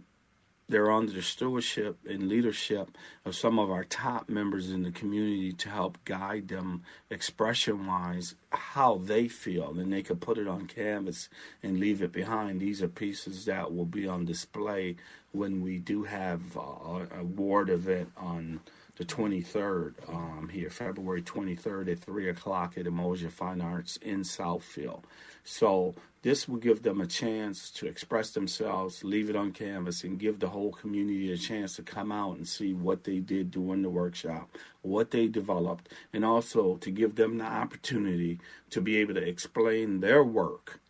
they're under the stewardship and leadership of some of our top members in the community to help guide them expression-wise how they feel, and they can put it on canvas and leave it behind. These are pieces that will be on display when we do have an award event on the 23rd here, February 23rd at 3 o'clock at Moja Fine Arts in Southfield. So this will give them a chance to express themselves, leave it on canvas, and give the whole community a chance to come out and see what they did during the workshop, what they developed, and also to give them the opportunity to be able to explain their work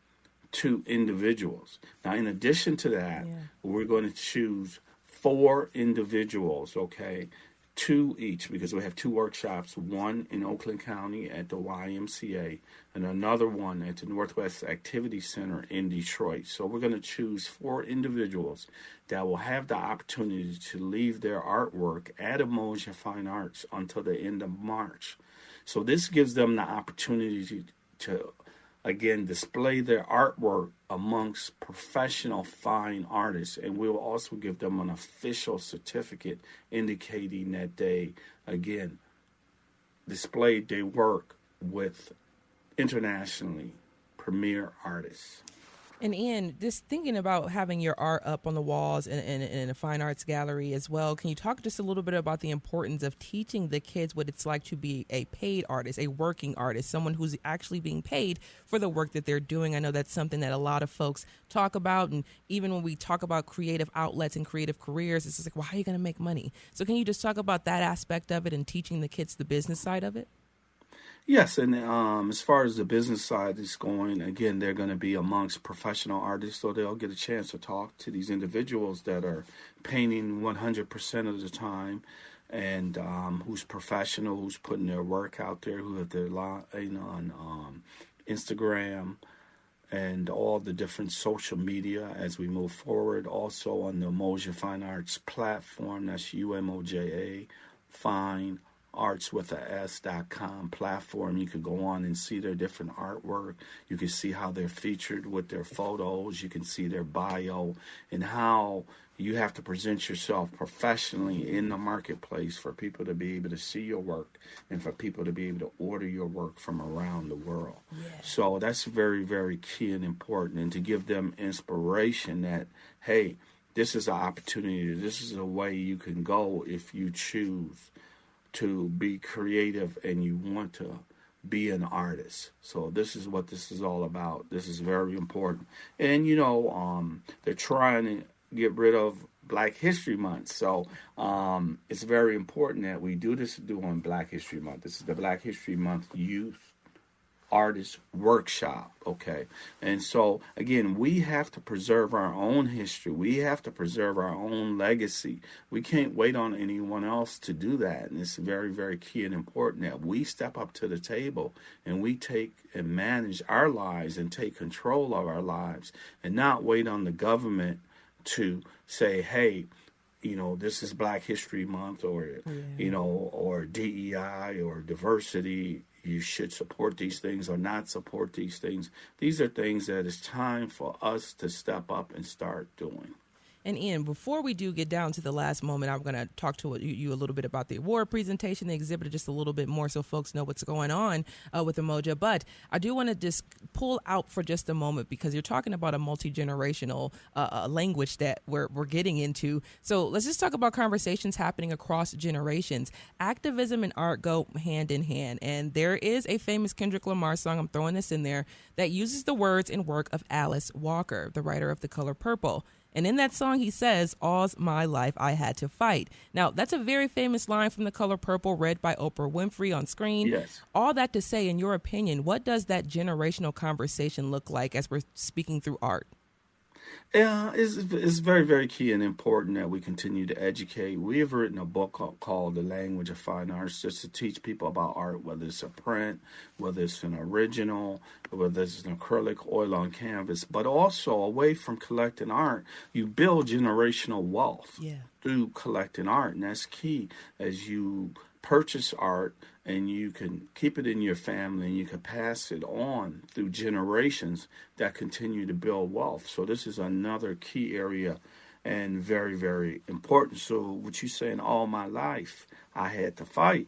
to individuals. Now, in addition to that, we're going to choose 4 individuals, okay? 2 each, because we have 2 workshops, one in Oakland County at the YMCA and another one at the Northwest Activity Center in Detroit. So we're going to choose 4 individuals that will have the opportunity to leave their artwork at Moja Fine Arts until the end of March. So this gives them the opportunity to again, display their artwork amongst professional fine artists, and we'll also give them an official certificate indicating that they, again, displayed their work with internationally premier artists. And Ian, just thinking about having your art up on the walls in a fine arts gallery as well, can you talk just a little bit about the importance of teaching the kids what it's like to be a paid artist, a working artist, someone who's actually being paid for the work that they're doing? I know that's something that a lot of folks talk about, and even when we talk about creative outlets and creative careers, it's just like, well, how are you going to make money? So can you just talk about that aspect of it and teaching the kids the business side of it? Yes, and as far as the business side is going, again, they're going to be amongst professional artists, so they'll get a chance to talk to these individuals that are painting 100% of the time, and who's professional, who's putting their work out there, who have their on Instagram and all the different social media as we move forward. Also on the Moja Fine Arts platform, that's UMOJA Fine artswithas.com platform. You can go on and see their different artwork. You can see how they're featured with their photos. You can see their bio and how you have to present yourself professionally in the marketplace for people to be able to see your work and for people to be able to order your work from around the world. Yeah. So that's very, very key and important, and to give them inspiration that, hey, this is an opportunity. This is a way you can go if you choose to be creative and you want to be an artist. So this is what this is all about. This is very important. And, they're trying to get rid of Black History Month. So it's very important that we do this during Black History Month. This is the Black History Month Youth artist workshop, okay? And so, again, we have to preserve our own history. We have to preserve our own legacy. We can't wait on anyone else to do that. And it's very, very key and important that we step up to the table and we take and manage our lives and take control of our lives and not wait on the government to say, hey, this is Black History Month or, or DEI or diversity. You should support these things or not support these things. These are things that it's time for us to step up and start doing. And Ian, before we do get down to the last moment, I'm going to talk to you a little bit about the award presentation, the exhibit, just a little bit more so folks know what's going on with Umoja. But I do want to just pull out for just a moment because you're talking about a multi-generational language that we're getting into. So let's just talk about conversations happening across generations. Activism and art go hand in hand. And there is a famous Kendrick Lamar song, I'm throwing this in there, that uses the words and work of Alice Walker, the writer of The Color Purple. And in that song, he says, "All's my life I had to fight." Now, that's a very famous line from The Color Purple, read by Oprah Winfrey on screen. Yes. All that to say, in your opinion, what does that generational conversation look like as we're speaking through art? Yeah, it's very, very key and important that we continue to educate. We have written a book called The Language of Fine Arts just to teach people about art, whether it's a print, whether it's an original, whether it's an acrylic, oil on canvas, but also away from collecting art, you build generational wealth through collecting art. And that's key as you purchase art and you can keep it in your family and you can pass it on through generations that continue to build wealth. So this is another key area and very, very important. So what you saying, all my life I had to fight.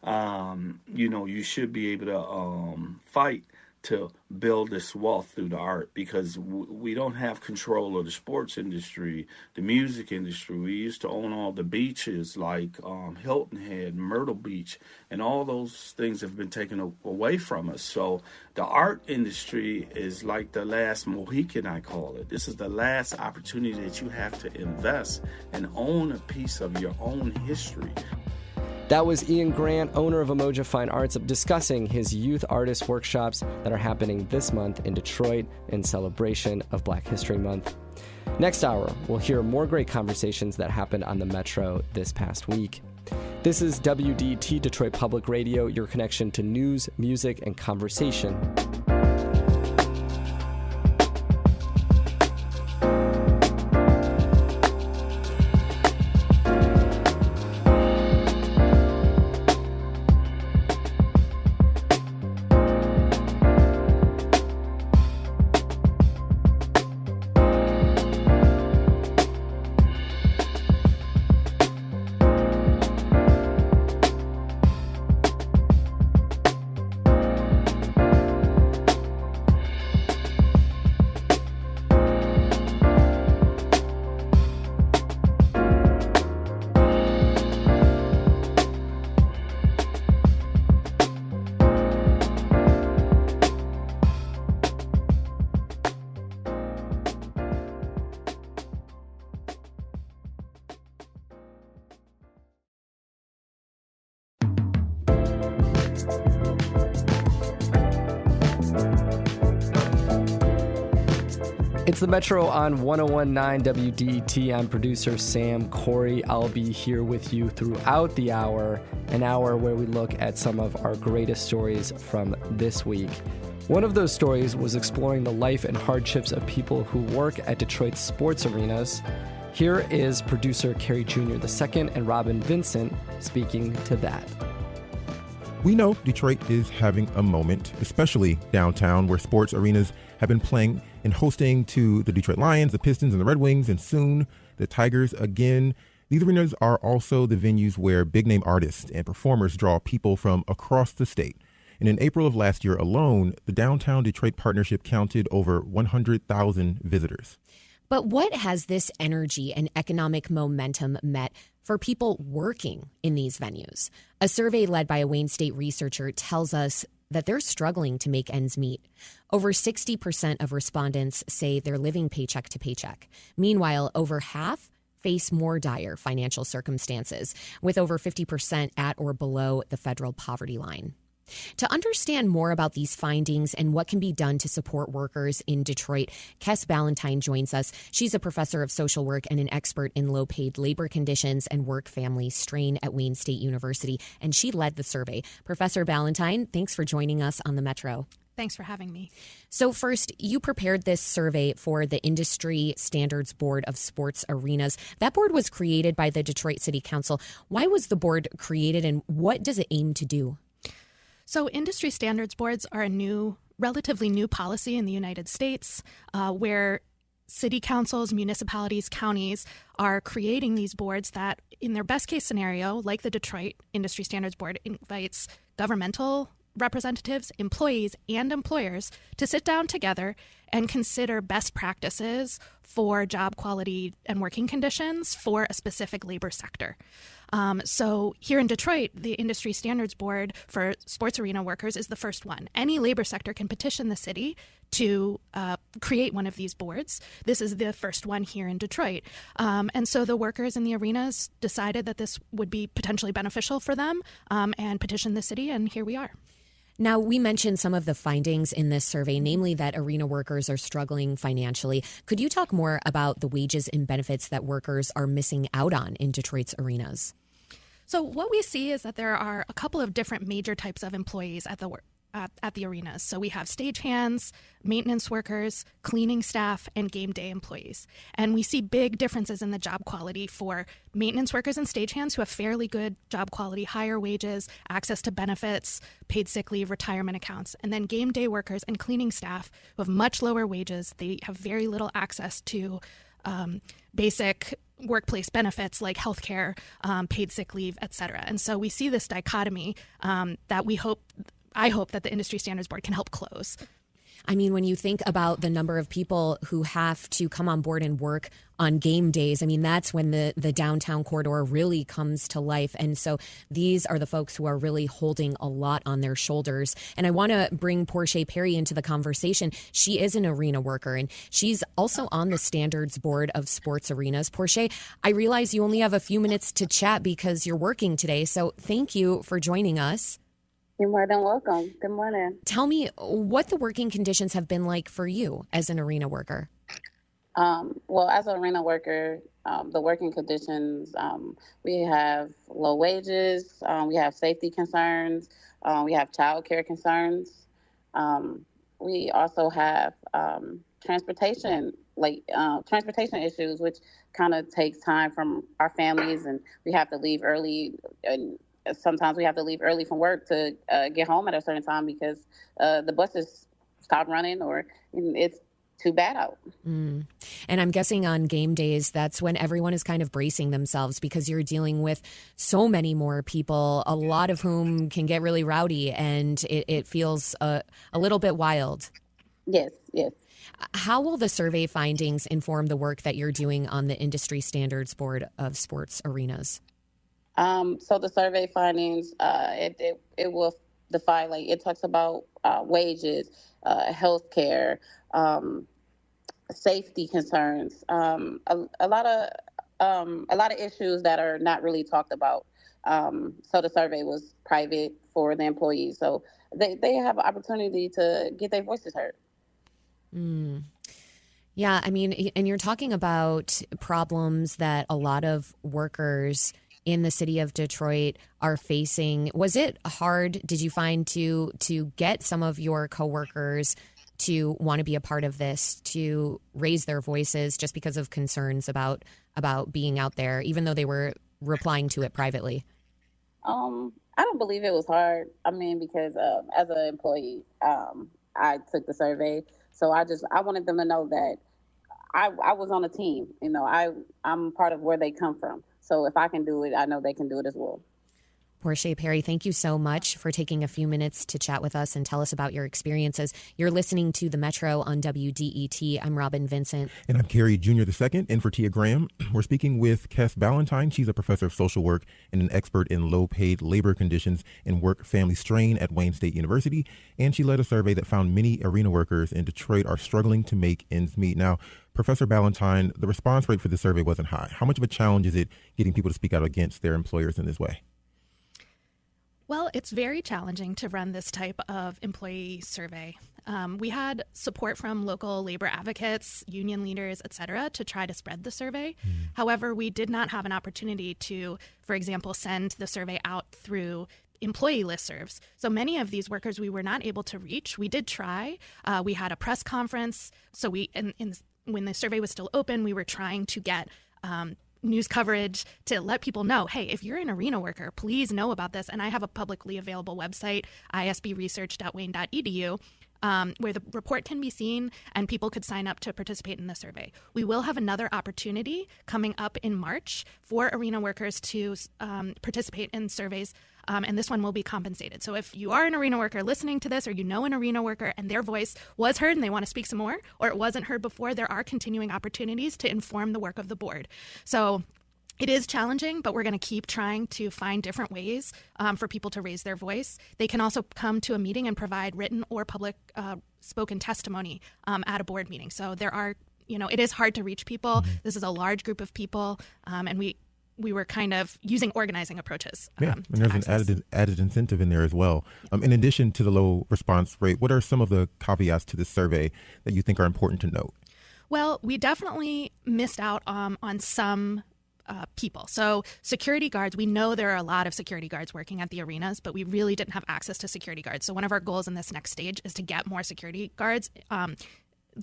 You should be able to fight to build this wealth through the art because we don't have control of the sports industry, the music industry. We used to own all the beaches like Hilton Head, Myrtle Beach, and all those things have been taken away from us. So the art industry is like the last Mohican, I call it. This is the last opportunity that you have to invest and own a piece of your own history. That was Ian Grant, owner of Umoja Fine Arts, discussing his youth artist workshops that are happening this month in Detroit in celebration of Black History Month. Next hour, we'll hear more great conversations that happened on the Metro this past week. This is WDT Detroit Public Radio, your connection to news, music, and conversation. It's the Metro on 101.9 WDT. I'm producer Sam Corey. I'll be here with you throughout the hour, an hour where we look at some of our greatest stories from this week. One of those stories was exploring the life and hardships of people who work at Detroit's sports arenas. Here is producer Kerry Jr. II and Robin Vincent speaking to that. We know Detroit is having a moment, especially downtown, where sports arenas have been playing and hosting to the Detroit Lions, the Pistons, and the Red Wings, and soon the Tigers again. These arenas are also the venues where big-name artists and performers draw people from across the state. And in April of last year alone, the Downtown Detroit Partnership counted over 100,000 visitors. But what has this energy and economic momentum meant for people working in these venues? A survey led by a Wayne State researcher tells us that they're struggling to make ends meet. Over 60% of respondents say they're living paycheck to paycheck. Meanwhile, over half face more dire financial circumstances, with over 50% at or below the federal poverty line. To understand more about these findings and what can be done to support workers in Detroit, Kes Ballantyne joins us. She's a professor of social work and an expert in low-paid labor conditions and work-family strain at Wayne State University, and she led the survey. Professor Ballantyne, thanks for joining us on the Metro. Thanks for having me. So first, you prepared this survey for the Industry Standards Board of Sports Arenas. That board was created by the Detroit City Council. Why was the board created, and what does it aim to do? So industry standards boards are a relatively new policy in the United States where city councils, municipalities, counties are creating these boards that, in their best case scenario, like the Detroit Industry Standards Board, invites governmental representatives, employees, and employers to sit down together and consider best practices for job quality and working conditions for a specific labor sector. So here in Detroit, the Industry Standards Board for sports arena workers is the first one. Any labor sector can petition the city to create one of these boards. This is the first one here in Detroit. And so the workers in the arenas decided that this would be potentially beneficial for them and petitioned the city, and here we are. Now, we mentioned some of the findings in this survey, namely that arena workers are struggling financially. Could you talk more about the wages and benefits that workers are missing out on in Detroit's arenas? So what we see is that there are a couple of different major types of employees at the arenas. So we have stagehands, maintenance workers, cleaning staff, and game day employees. And we see big differences in the job quality for maintenance workers and stagehands who have fairly good job quality, higher wages, access to benefits, paid sick leave, retirement accounts. And then game day workers and cleaning staff who have much lower wages. They have very little access to basic workplace benefits like healthcare, paid sick leave, et cetera. And so we see this dichotomy that I hope that the Industry Standards Board can help close. I mean, when you think about the number of people who have to come on board and work on game days, I mean, that's when the downtown corridor really comes to life. And so these are the folks who are really holding a lot on their shoulders. And I want to bring Portia Perry into the conversation. She is an arena worker, and she's also on the Standards Board of Sports Arenas. Portia, I realize you only have a few minutes to chat because you're working today. So thank you for joining us. You're more than welcome. Good morning. Tell me what the working conditions have been like for you as an arena worker. Well, as an arena worker, the working conditions, we have low wages, we have safety concerns, we have childcare concerns. We also have transportation issues, which kind of takes time from our families, and we have to leave early. And sometimes we have to leave early from work to get home at a certain time because the buses stop running or it's too bad out. And I'm guessing on game days, that's when everyone is kind of bracing themselves because you're dealing with so many more people, a lot of whom can get really rowdy, and it feels a little bit wild. Yes. How will the survey findings inform the work that you're doing on the Industry Standards Board of Sports Arenas? So the survey findings, it will define, it talks about wages, healthcare, safety concerns, a lot of issues that are not really talked about. So the survey was private for the employees, so they have an opportunity to get their voices heard. Yeah, I mean, and you're talking about problems that a lot of workers in the city of Detroit are facing. Was it hard, did you find, to get some of your coworkers to want to be a part of this, to raise their voices just because of concerns about being out there, even though they were replying to it privately? I don't believe it was hard. I mean, because as an employee, I took the survey, so I wanted them to know that I was on a team. You know, I'm part of where they come from. So if I can do it, I know they can do it as well. Portia Perry, thank you so much for taking a few minutes to chat with us and tell us about your experiences. You're listening to The Metro on WDET. I'm Robin Vincent. And I'm Carrie Jr. II, in for Tia Graham. We're speaking with Kes Ballantyne. She's a professor of social work and an expert in low-paid labor conditions and work-family strain at Wayne State University. And she led a survey that found many arena workers in Detroit are struggling to make ends meet. Now, Professor Ballantyne, the response rate for the survey wasn't high. How much of a challenge is it getting people to speak out against their employers in this way? Well, it's very challenging to run this type of employee survey. We had support from local labor advocates, union leaders, et cetera, to try to spread the survey. However, we did not have an opportunity to, for example, send the survey out through employee listservs. So many of these workers we were not able to reach. We did try. We had a press conference. So when the survey was still open, we were trying to get news coverage to let people know, hey, if you're an arena worker, please know about this. And I have a publicly available website, isbresearch.wayne.edu, where the report can be seen and people could sign up to participate in the survey. We will have another opportunity coming up in March for arena workers to participate in surveys, and this one will be compensated. So if you are an arena worker listening to this, or you know an arena worker and their voice was heard and they want to speak some more, or it wasn't heard before, there are continuing opportunities to inform the work of the board. So it is challenging, but we're going to keep trying to find different ways for people to raise their voice. They can also come to a meeting and provide written or public spoken testimony at a board meeting. So there are, it is hard to reach people. This is a large group of people, and we were kind of using organizing approaches. And there's an added incentive in there as well. In addition to the low response rate, what are some of the caveats to this survey that you think are important to note? Well, we definitely missed out on some people. So security guards, we know there are a lot of security guards working at the arenas, but we really didn't have access to security guards. So one of our goals in this next stage is to get more security guards,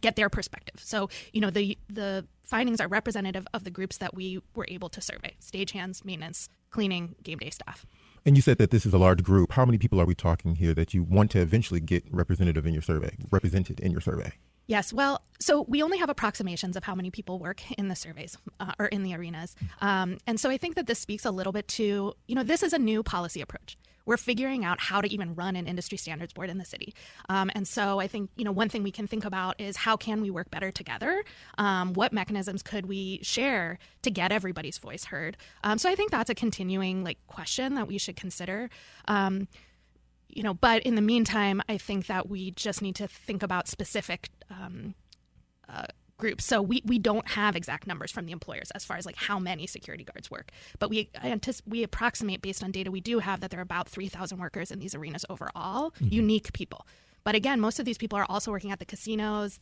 get their perspective. So, the findings are representative of the groups that we were able to survey: stagehands, maintenance, cleaning, game day staff. And you said that this is a large group. How many people are we talking here that you want to eventually get represented in your survey? Yes. Well, so we only have approximations of how many people work in the surveys or in the arenas. And so I think that this speaks a little bit to, this is a new policy approach. We're figuring out how to even run an industry standards board in the city. And so I think, one thing we can think about is how can we work better together? What mechanisms could we share to get everybody's voice heard? So I think that's a continuing question that we should consider. But in the meantime, I think that we just need to think about specific groups. So we don't have exact numbers from the employers as far as how many security guards work. But we approximate based on data we do have that there are about 3,000 workers in these arenas overall, unique people. But again, most of these people are also working at the casinos.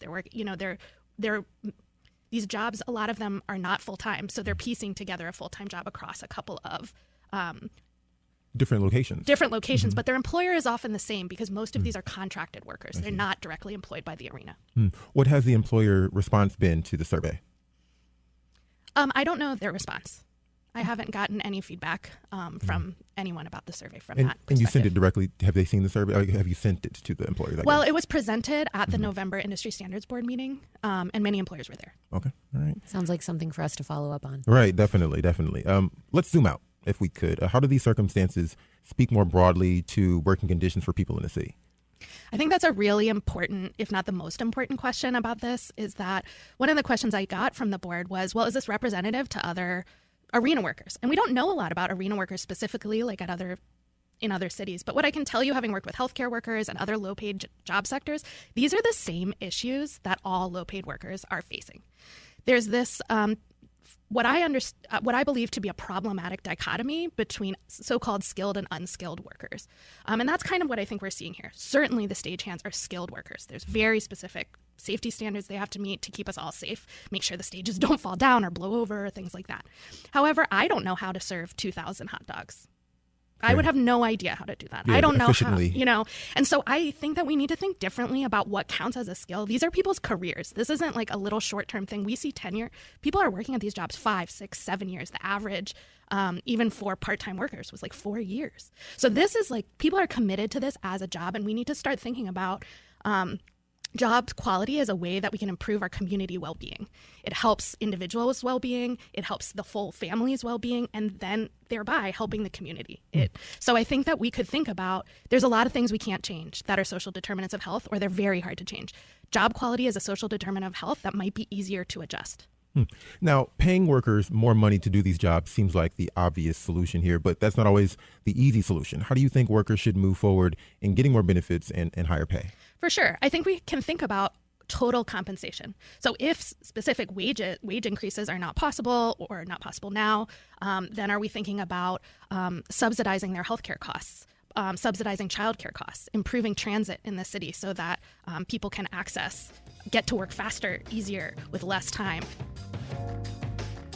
These jobs, a lot of them are not full-time. So they're piecing together a full-time job across a couple of different locations, but their employer is often the same because most of these are contracted workers. They're not directly employed by the arena. What has the employer response been to the survey? I don't know their response. I haven't gotten any feedback from anyone about the survey from that perspective. And you sent it directly. Have they seen the survey? Or have you sent it to the employer? Well, it was presented at the November Industry Standards Board meeting, and many employers were there. Okay. All right. Sounds like something for us to follow up on. Right. Definitely. Let's zoom out, if we could. How do these circumstances speak more broadly to working conditions for people in the city? I think that's a really important, if not the most important question about this, is that one of the questions I got from the board was, well, is this representative to other arena workers? And we don't know a lot about arena workers specifically, in other cities. But what I can tell you, having worked with healthcare workers and other low-paid job sectors, these are the same issues that all low-paid workers are facing. There's this what I believe to be a problematic dichotomy between so-called skilled and unskilled workers. And that's kind of what I think we're seeing here. Certainly the stagehands are skilled workers. There's very specific safety standards they have to meet to keep us all safe, make sure the stages don't fall down or blow over or things like that. However, I don't know how to serve 2,000 hot dogs. I would have no idea how to do that. I don't know how, And so I think that we need to think differently about what counts as a skill. These are people's careers. This isn't a little short-term thing. We see tenure. People are working at these jobs 5, 6, 7 years. The average, even for part-time workers, was 4 years. So this is people are committed to this as a job, and we need to start thinking about job quality is a way that we can improve our community well-being. It helps individuals' well-being, it helps the full family's well-being, and then thereby helping the community. So I think that we could think about, there's a lot of things we can't change that are social determinants of health, or they're very hard to change. Job quality is a social determinant of health that might be easier to adjust. Now, paying workers more money to do these jobs seems like the obvious solution here, but that's not always the easy solution. How do you think workers should move forward in getting more benefits and higher pay? For sure. I think we can think about total compensation. So if specific wage increases are not possible or not possible now, then are we thinking about subsidizing their healthcare costs? subsidizing childcare costs, improving transit in the city so that people can get to work faster, easier, with less time.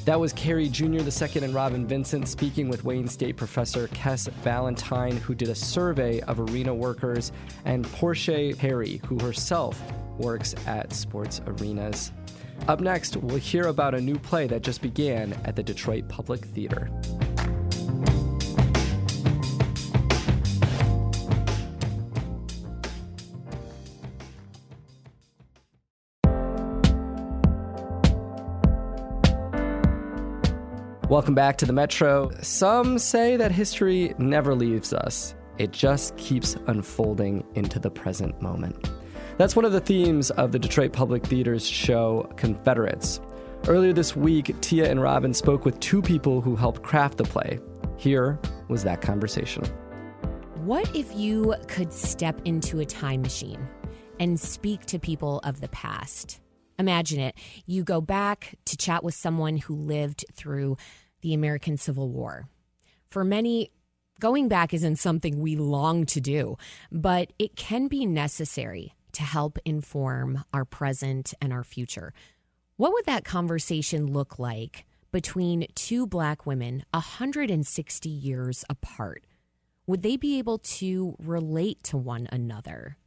That was Carrie Jr. II and Robin Vincent speaking with Wayne State professor Kes Ballantyne, who did a survey of arena workers, and Portia Perry, who herself works at sports arenas. Up next, we'll hear about a new play that just began at the Detroit Public Theater. Welcome back to the Metro. Some say that history never leaves us. It just keeps unfolding into the present moment. That's one of the themes of the Detroit Public Theater's show, Confederates. Earlier this week, Tia and Robin spoke with two people who helped craft the play. Here was that conversation. What if you could step into a time machine and speak to people of the past? Imagine it. You go back to chat with someone who lived through the American Civil War. For many, going back isn't something we long to do, but it can be necessary to help inform our present and our future. What would that conversation look like between two Black women 160 years apart? Would they be able to relate to one another?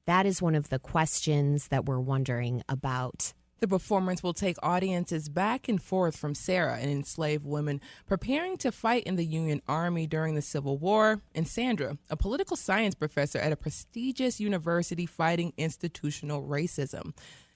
That is one of the questions that we're wondering about. The performance will take audiences back and forth from Sarah, an enslaved woman preparing to fight in the Union Army during the Civil War, and Sandra, a political science professor at a prestigious university fighting institutional racism.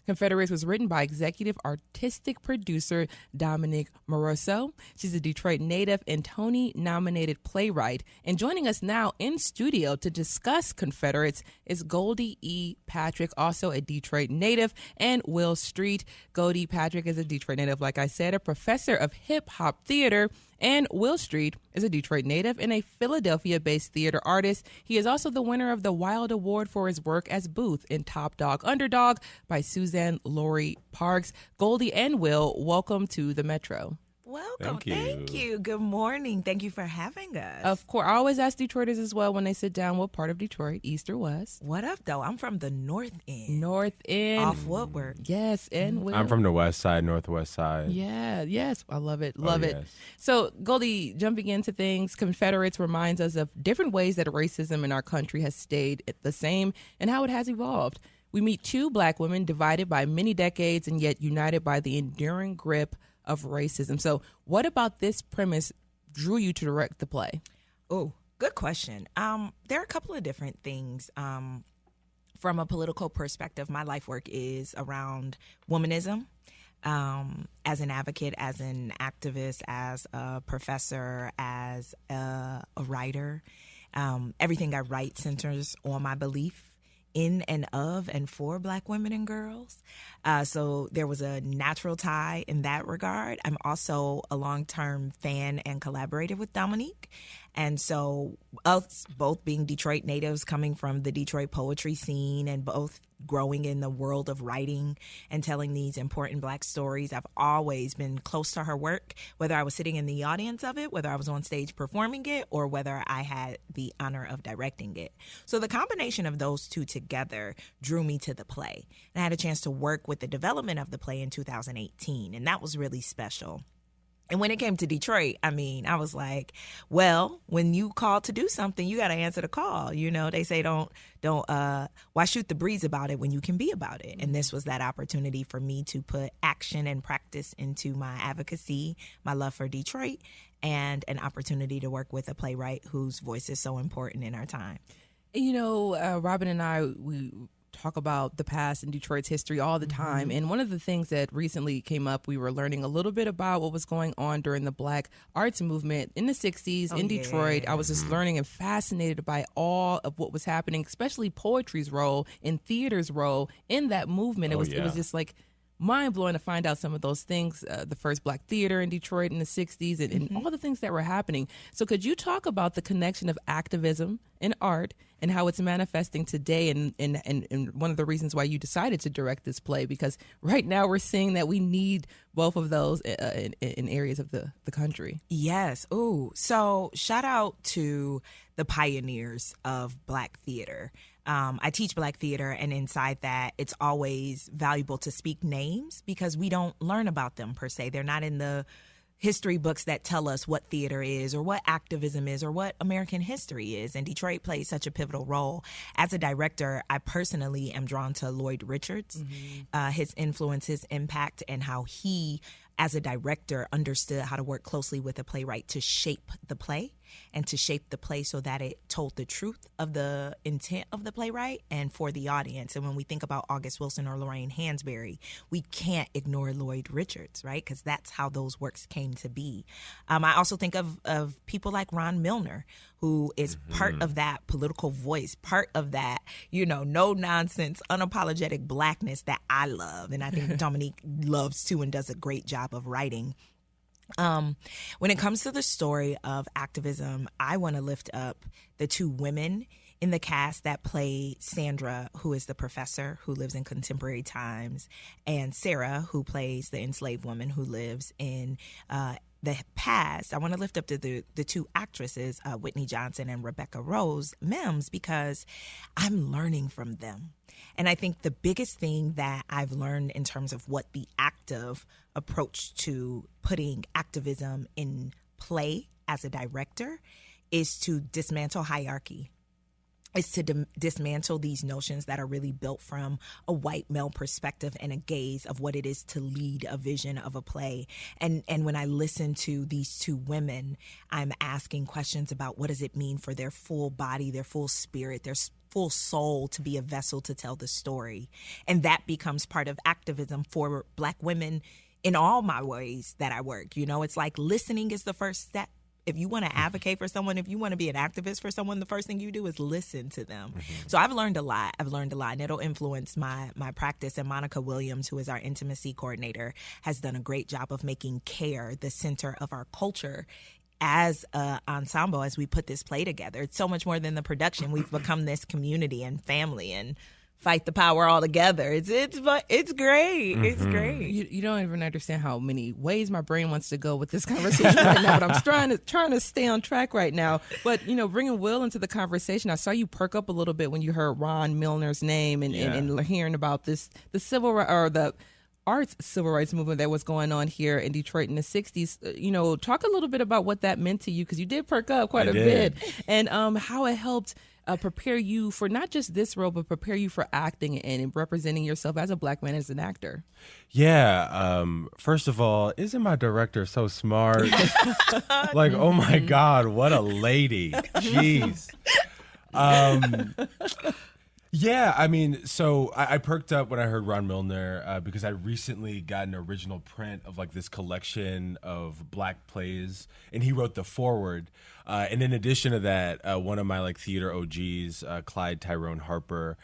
Confederates was written by executive artistic producer Dominique Moroso. She's a Detroit native and Tony-nominated playwright. And joining us now in studio to discuss Confederates is Goldie E. Patrick, also a Detroit native, and Will Street. Goldie Patrick is a Detroit native, like I said, a professor of hip-hop theater. And Will Street is a Detroit native and a Philadelphia-based theater artist. He is also the winner of the Wilde Award for his work as Booth in Top Dog Underdog by Suzanne Laurie Parks. Goldie and Will, welcome to the Metro. Welcome. Thank you. Good morning. Thank you for having us. Of course. I always ask Detroiters as well when they sit down what part of Detroit, East or West. What up, though? I'm from the North End. North End. Off Woodward. Yes. And Will. I'm from the West Side, Northwest Side. Yeah. Yes. I love it. Love it. Yes. So, Goldie, jumping into things, Confederates reminds us of different ways that racism in our country has stayed the same and how it has evolved. We meet two Black women divided by many decades and yet united by the enduring grip of racism. So what about this premise drew you to direct the play? Oh, good question. There are a couple of different things. From a political perspective, my life work is around womanism. As an advocate, as an activist, as a professor, as a writer, everything I write centers on my belief in and of and for Black women and girls. So there was a natural tie in that regard. I'm also a long-term fan and collaborator with Dominique. And so us both being Detroit natives, coming from the Detroit poetry scene and both growing in the world of writing and telling these important Black stories, I've always been close to her work, whether I was sitting in the audience of it, whether I was on stage performing it, or whether I had the honor of directing it. So the combination of those two together drew me to the play. And I had a chance to work with the development of the play in 2018, and that was really special. And when it came to Detroit, I mean, I was like, well, when you call to do something, you got to answer the call. You know, they say why shoot the breeze about it when you can be about it? And this was that opportunity for me to put action and practice into my advocacy, my love for Detroit, and an opportunity to work with a playwright whose voice is so important in our time. You know, Robin and I, we talk about the past and Detroit's history all the time. Mm-hmm. And one of the things that recently came up, we were learning a little bit about what was going on during the Black arts movement in the 60s in Detroit. I was just learning and fascinated by all of what was happening, especially poetry's role and theater's role in that movement. It was just like mind-blowing to find out some of those things, the first Black theater in Detroit in the 60s and all the things that were happening. So could you talk about the connection of activism and art and how it's manifesting today and one of the reasons why you decided to direct this play? Because right now we're seeing that we need both of those in areas of the country. Yes. Ooh. So shout out to the pioneers of Black theater. I teach Black theater, and inside that, it's always valuable to speak names because we don't learn about them per se. They're not in the history books that tell us what theater is or what activism is or what American history is. And Detroit plays such a pivotal role. As a director, I personally am drawn to Lloyd Richards, his influence, his impact, and how he, as a director, understood how to work closely with a playwright to shape the play and to shape the play so that it told the truth of the intent of the playwright and for the audience. And when we think about August Wilson or Lorraine Hansberry, we can't ignore Lloyd Richards, right? Because that's how those works came to be. I also think of people like Ron Milner, who is part of that political voice, part of that, no nonsense, unapologetic Blackness that I love. And I think Dominique loves too and does a great job of writing. When it comes to the story of activism, I want to lift up the two women in the cast that play Sandra, who is the professor who lives in contemporary times, and Sarah, who plays the enslaved woman who lives in the past. I want to lift up the two actresses, Whitney Johnson and Rebecca Rose Mims, because I'm learning from them. And I think the biggest thing that I've learned in terms of what the active approach to putting activism in play as a director is to dismantle hierarchy. Is to dismantle these notions that are really built from a white male perspective and a gaze of what it is to lead a vision of a play. And when I listen to these two women, I'm asking questions about what does it mean for their full body, their full spirit, their full soul to be a vessel to tell the story. And that becomes part of activism for Black women in all my ways that I work. It's like listening is the first step. If you want to advocate for someone, if you want to be an activist for someone, the first thing you do is listen to them. So I've learned a lot. And it'll influence my practice. And Monica Williams, who is our intimacy coordinator, has done a great job of making care the center of our culture as an ensemble as we put this play together. It's so much more than the production. We've become this community and family and fight the power all together. It's great. It's great. You don't even understand how many ways my brain wants to go with this conversation right now. But I'm trying to stay on track right now. But bringing Will into the conversation, I saw you perk up a little bit when you heard Ron Milner's name and hearing about the arts civil rights movement that was going on here in Detroit in the 60s. Talk a little bit about what that meant to you, because you did perk up quite a bit, and how it helped prepare you for not just this role, but prepare you for acting and representing yourself as a Black man as an actor. Yeah. First of all, isn't my director so smart? Like, oh my God, what a lady. Jeez. Yeah, I mean, so I perked up when I heard Ron Milner because I recently got an original print of like this collection of Black plays, and he wrote the foreword. And in addition to that, one of my like theater OGs, Clyde Tyrone Harper,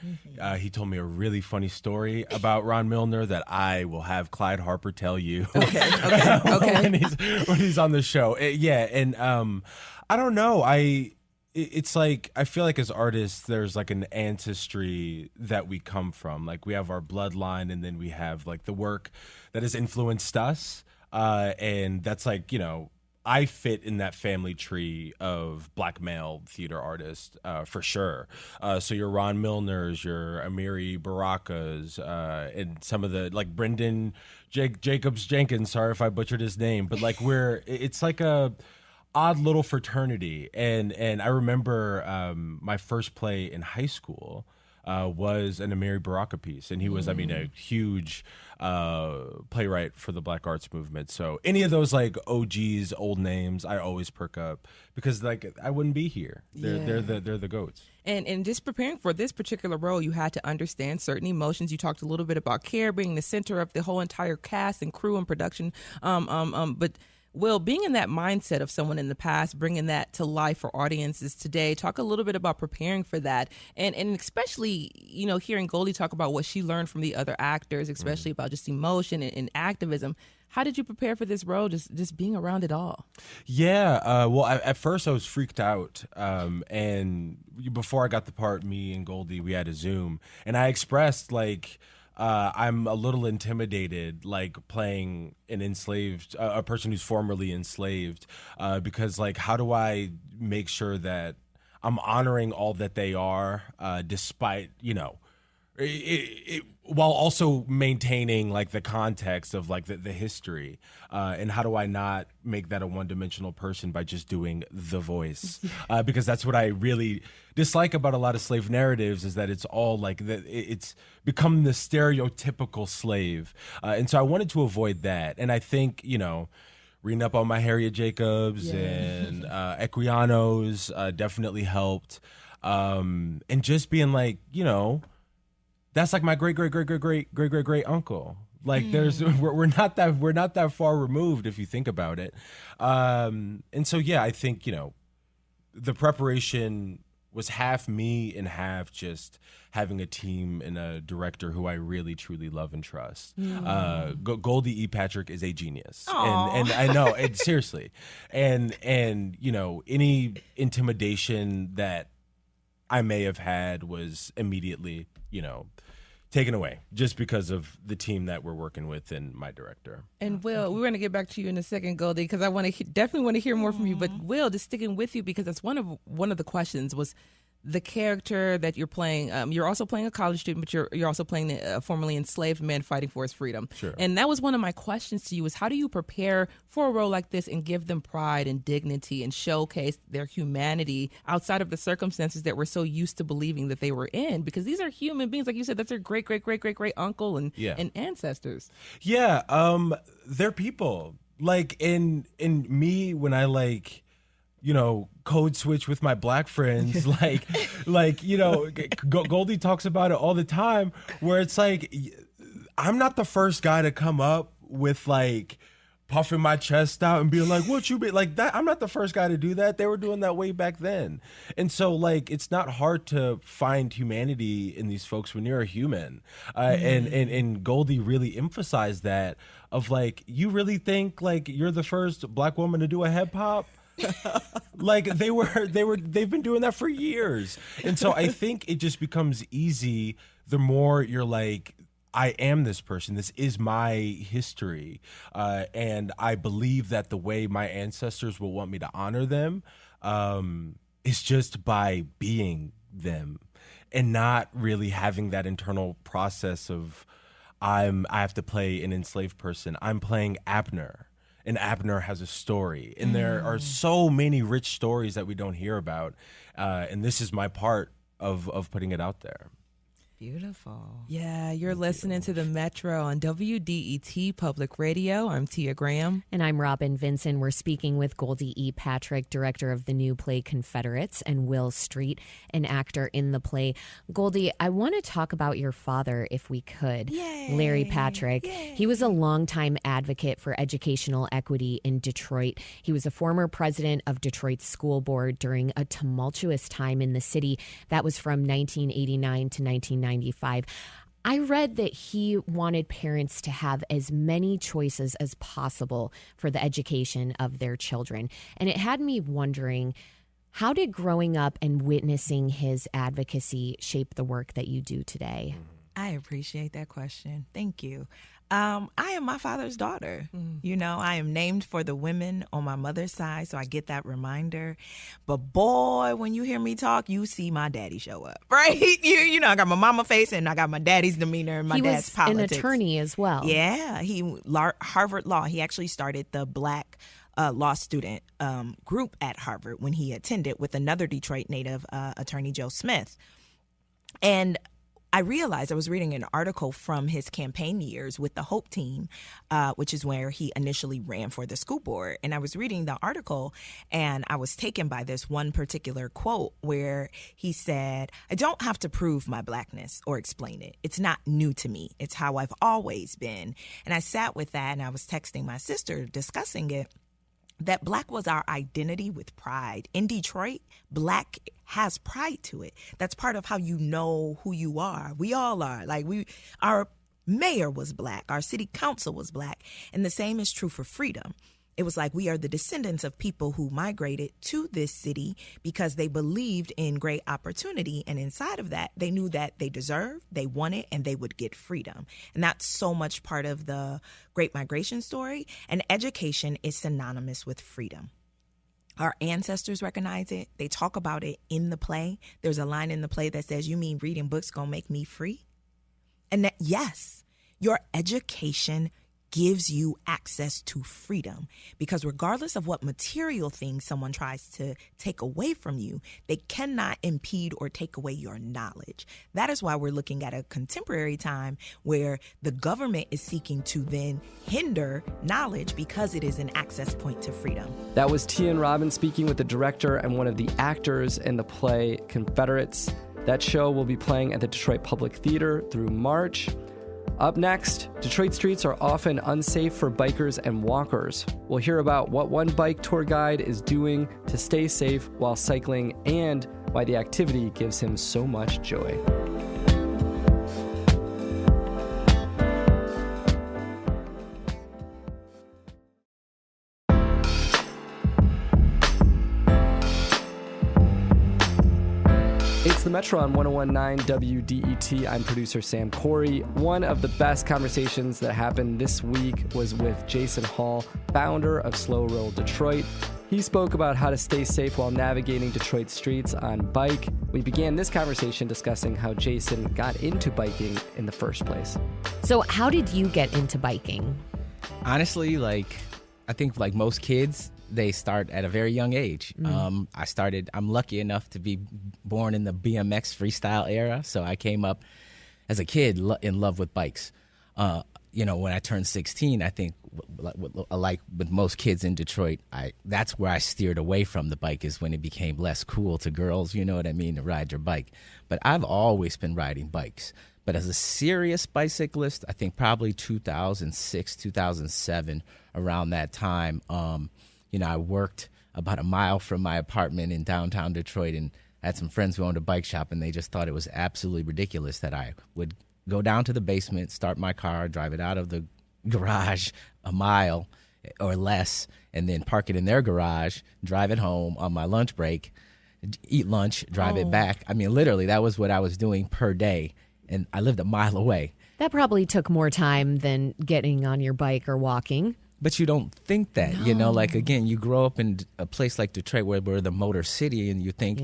he told me a really funny story about Ron Milner that I will have Clyde Harper tell you. Okay. when he's on the show. And I don't know. It's like, I feel like as artists, there's like an ancestry that we come from. Like we have our bloodline, and then we have like the work that has influenced us. And that's like, I fit in that family tree of Black male theater artists for sure. So your Ron Milners, your Amiri Barakas, and some of the like Brendan Jacobs Jenkins. Sorry if I butchered his name, but like it's like a odd little fraternity. And I remember my first play in high school was an Amiri Baraka piece. And he was, a huge playwright for the Black arts movement. So any of those like OGs, old names, I always perk up because like I wouldn't be here. They're the goats. And just preparing for this particular role, you had to understand certain emotions. You talked a little bit about care being the center of the whole entire cast and crew and production. But Will, being in that mindset of someone in the past, bringing that to life for audiences today, talk a little bit about preparing for that, and especially, hearing Goldie talk about what she learned from the other actors, especially about just emotion and activism. How did you prepare for this role, just being around it all? Yeah, well, at first I was freaked out, and before I got the part, me and Goldie, we had a Zoom, and I expressed, like, I'm a little intimidated, like, playing an enslaved, a person who's formerly enslaved, because, like, how do I make sure that I'm honoring all that they are, despite, while also maintaining, like, the context of, like, the history, and how do I not make that a one-dimensional person by just doing the voice, because that's what I really dislike about a lot of slave narratives, is that it's all like it's become the stereotypical slave, and so I wanted to avoid that. And I think, reading up on my Harriet Jacobs and Equianos definitely helped, and just being like, that's like my great uncle. Like, we're not that far removed if you think about it, and so yeah, I think the preparation was half me and half just having a team and a director who I really truly love and trust. Goldie E. Patrick is a genius, and I know it seriously, and any intimidation that I may have had was immediately taken away just because of the team that we're working with and my director. And Will, we're going to get back to you in a second, Goldie, because I definitely want to hear more from you. But Will, just sticking with you, because that's one of the questions was the character that you're playing. You're also playing a college student, but you're also playing a formerly enslaved man fighting for his freedom. Sure. And that was one of my questions to you: is how do you prepare for a role like this and give them pride and dignity and showcase their humanity outside of the circumstances that we're so used to believing that they were in? Because these are human beings, like you said. That's their great uncle and ancestors. Yeah, they're people. Like in me, when I code switch with my black friends, Goldie talks about it all the time, where it's like, I'm not the first guy to come up with, like, puffing my chest out and being like, what you be like that? I'm not the first guy to do that. They were doing that way back then. And so, like, it's not hard to find humanity in these folks when you're a human. And Goldie really emphasized that, of like, you really think like you're the first black woman to do a hip hop? Like, they've been doing that for years. And so I think it just becomes easy the more you're like, I am this person. This is my history. And I believe that the way my ancestors will want me to honor them is just by being them, and not really having that internal process of I have to play an enslaved person. I'm playing Abner, and Abner has a story. And there are so many rich stories that we don't hear about. And this is my part of putting it out there. Beautiful. Yeah, you're listening to The Metro on WDET Public Radio. I'm Tia Graham. And I'm Robin Vinson. We're speaking with Goldie E. Patrick, director of the new play Confederates, and Will Street, an actor in the play. Goldie, I want to talk about your father, if we could. Yay. Larry Patrick. Yay. He was a longtime advocate for educational equity in Detroit. He was a former president of Detroit's school board during a tumultuous time in the city. That was from 1989 to 1995. I read that he wanted parents to have as many choices as possible for the education of their children. And it had me wondering, how did growing up and witnessing his advocacy shape the work that you do today? I appreciate that question. Thank you. I am my father's daughter. You know, I am named for the women on my mother's side, so I get that reminder. But boy, when you hear me talk, you see my daddy show up, right? You know, I got my mama face and I got my daddy's demeanor and my dad's politics. He was an attorney as well. Yeah, Harvard Law. He actually started the Black law student group at Harvard when he attended with another Detroit native, attorney Joe Smith. And I realized, I was reading an article from his campaign years with the Hope Team, which is where he initially ran for the school board. And I was reading the article and I was taken by this one particular quote where he said, I don't have to prove my blackness or explain it. It's not new to me. It's how I've always been. And I sat with that and I was texting my sister discussing it. that Black was our identity with pride. In Detroit, Black has pride to it. That's part of how you know who you are. We all are. Our mayor was Black. Our city council was Black. And the same is true for freedom. It was like we are the descendants of people who migrated to this city because they believed in great opportunity. And inside of that, they knew that they deserved, they wanted, and they would get freedom. And that's so much part of the Great Migration story. And education is synonymous with freedom. Our ancestors recognize it. They talk about it in the play. There's a line in the play that says, "You mean reading books gonna make me free?" And that, yes, your education gives you access to freedom, because regardless of what material things someone tries to take away from you, they cannot impede or take away your knowledge. That is why we're looking at a contemporary time where the government is seeking to then hinder knowledge because it is an access point to freedom. That was Tian Robbins speaking with the director and one of the actors in the play Confederates. That show will be playing at the Detroit Public Theater through March. Up next, Detroit streets are often unsafe for bikers and walkers. We'll hear about what one bike tour guide is doing to stay safe while cycling and why the activity gives him so much joy. It's the Metro on 101.9 WDET. I'm producer Sam Corey. One of the best conversations that happened this week was with Jason Hall, founder of Slow Roll Detroit. He spoke about how to stay safe while navigating Detroit streets on bike. We began this conversation discussing how Jason got into biking in the first place. So how did you get into biking? Honestly, I think like most kids, they start at a very young age. I'm lucky enough to be born in the BMX freestyle era. So I came up as a kid in love with bikes. When I turned 16, I think like with most kids in Detroit, that's where I steered away from the bike, is when it became less cool to girls, you know what I mean, to ride your bike. But I've always been riding bikes. But as a serious bicyclist, I think probably 2006, 2007, around that time, I worked about a mile from my apartment in downtown Detroit, and I had some friends who owned a bike shop, and they just thought it was absolutely ridiculous that I would go down to the basement, start my car, drive it out of the garage a mile or less, and then park it in their garage, drive it home on my lunch break, eat lunch, drive it back. I mean, literally, that was what I was doing per day, and I lived a mile away. That probably took more time than getting on your bike or walking. But you don't think that, again, you grow up in a place like Detroit where we're the motor city, and you think,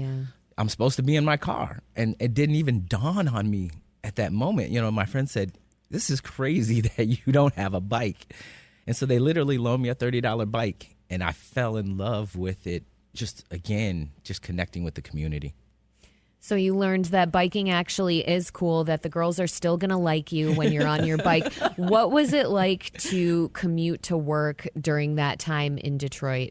I'm supposed to be in my car. And it didn't even dawn on me at that moment. My friend said, this is crazy that you don't have a bike. And so they literally loaned me a $30 bike, and I fell in love with it, just connecting with the community. So you learned that biking actually is cool, that the girls are still going to like you when you're on your bike. What was it like to commute to work during that time in Detroit?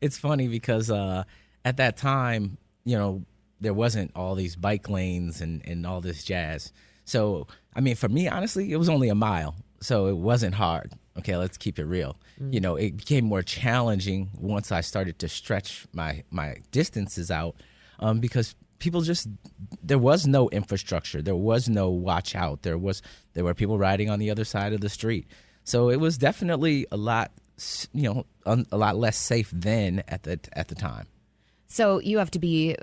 It's funny because at that time, there wasn't all these bike lanes and all this jazz. So, I mean, for me, honestly, it was only a mile. So it wasn't hard. Okay, let's keep it real. It became more challenging once I started to stretch my distances out because there was no infrastructure. There was no watch out. There were people riding on the other side of the street. So it was definitely a lot less safe then at the time. So you have to be,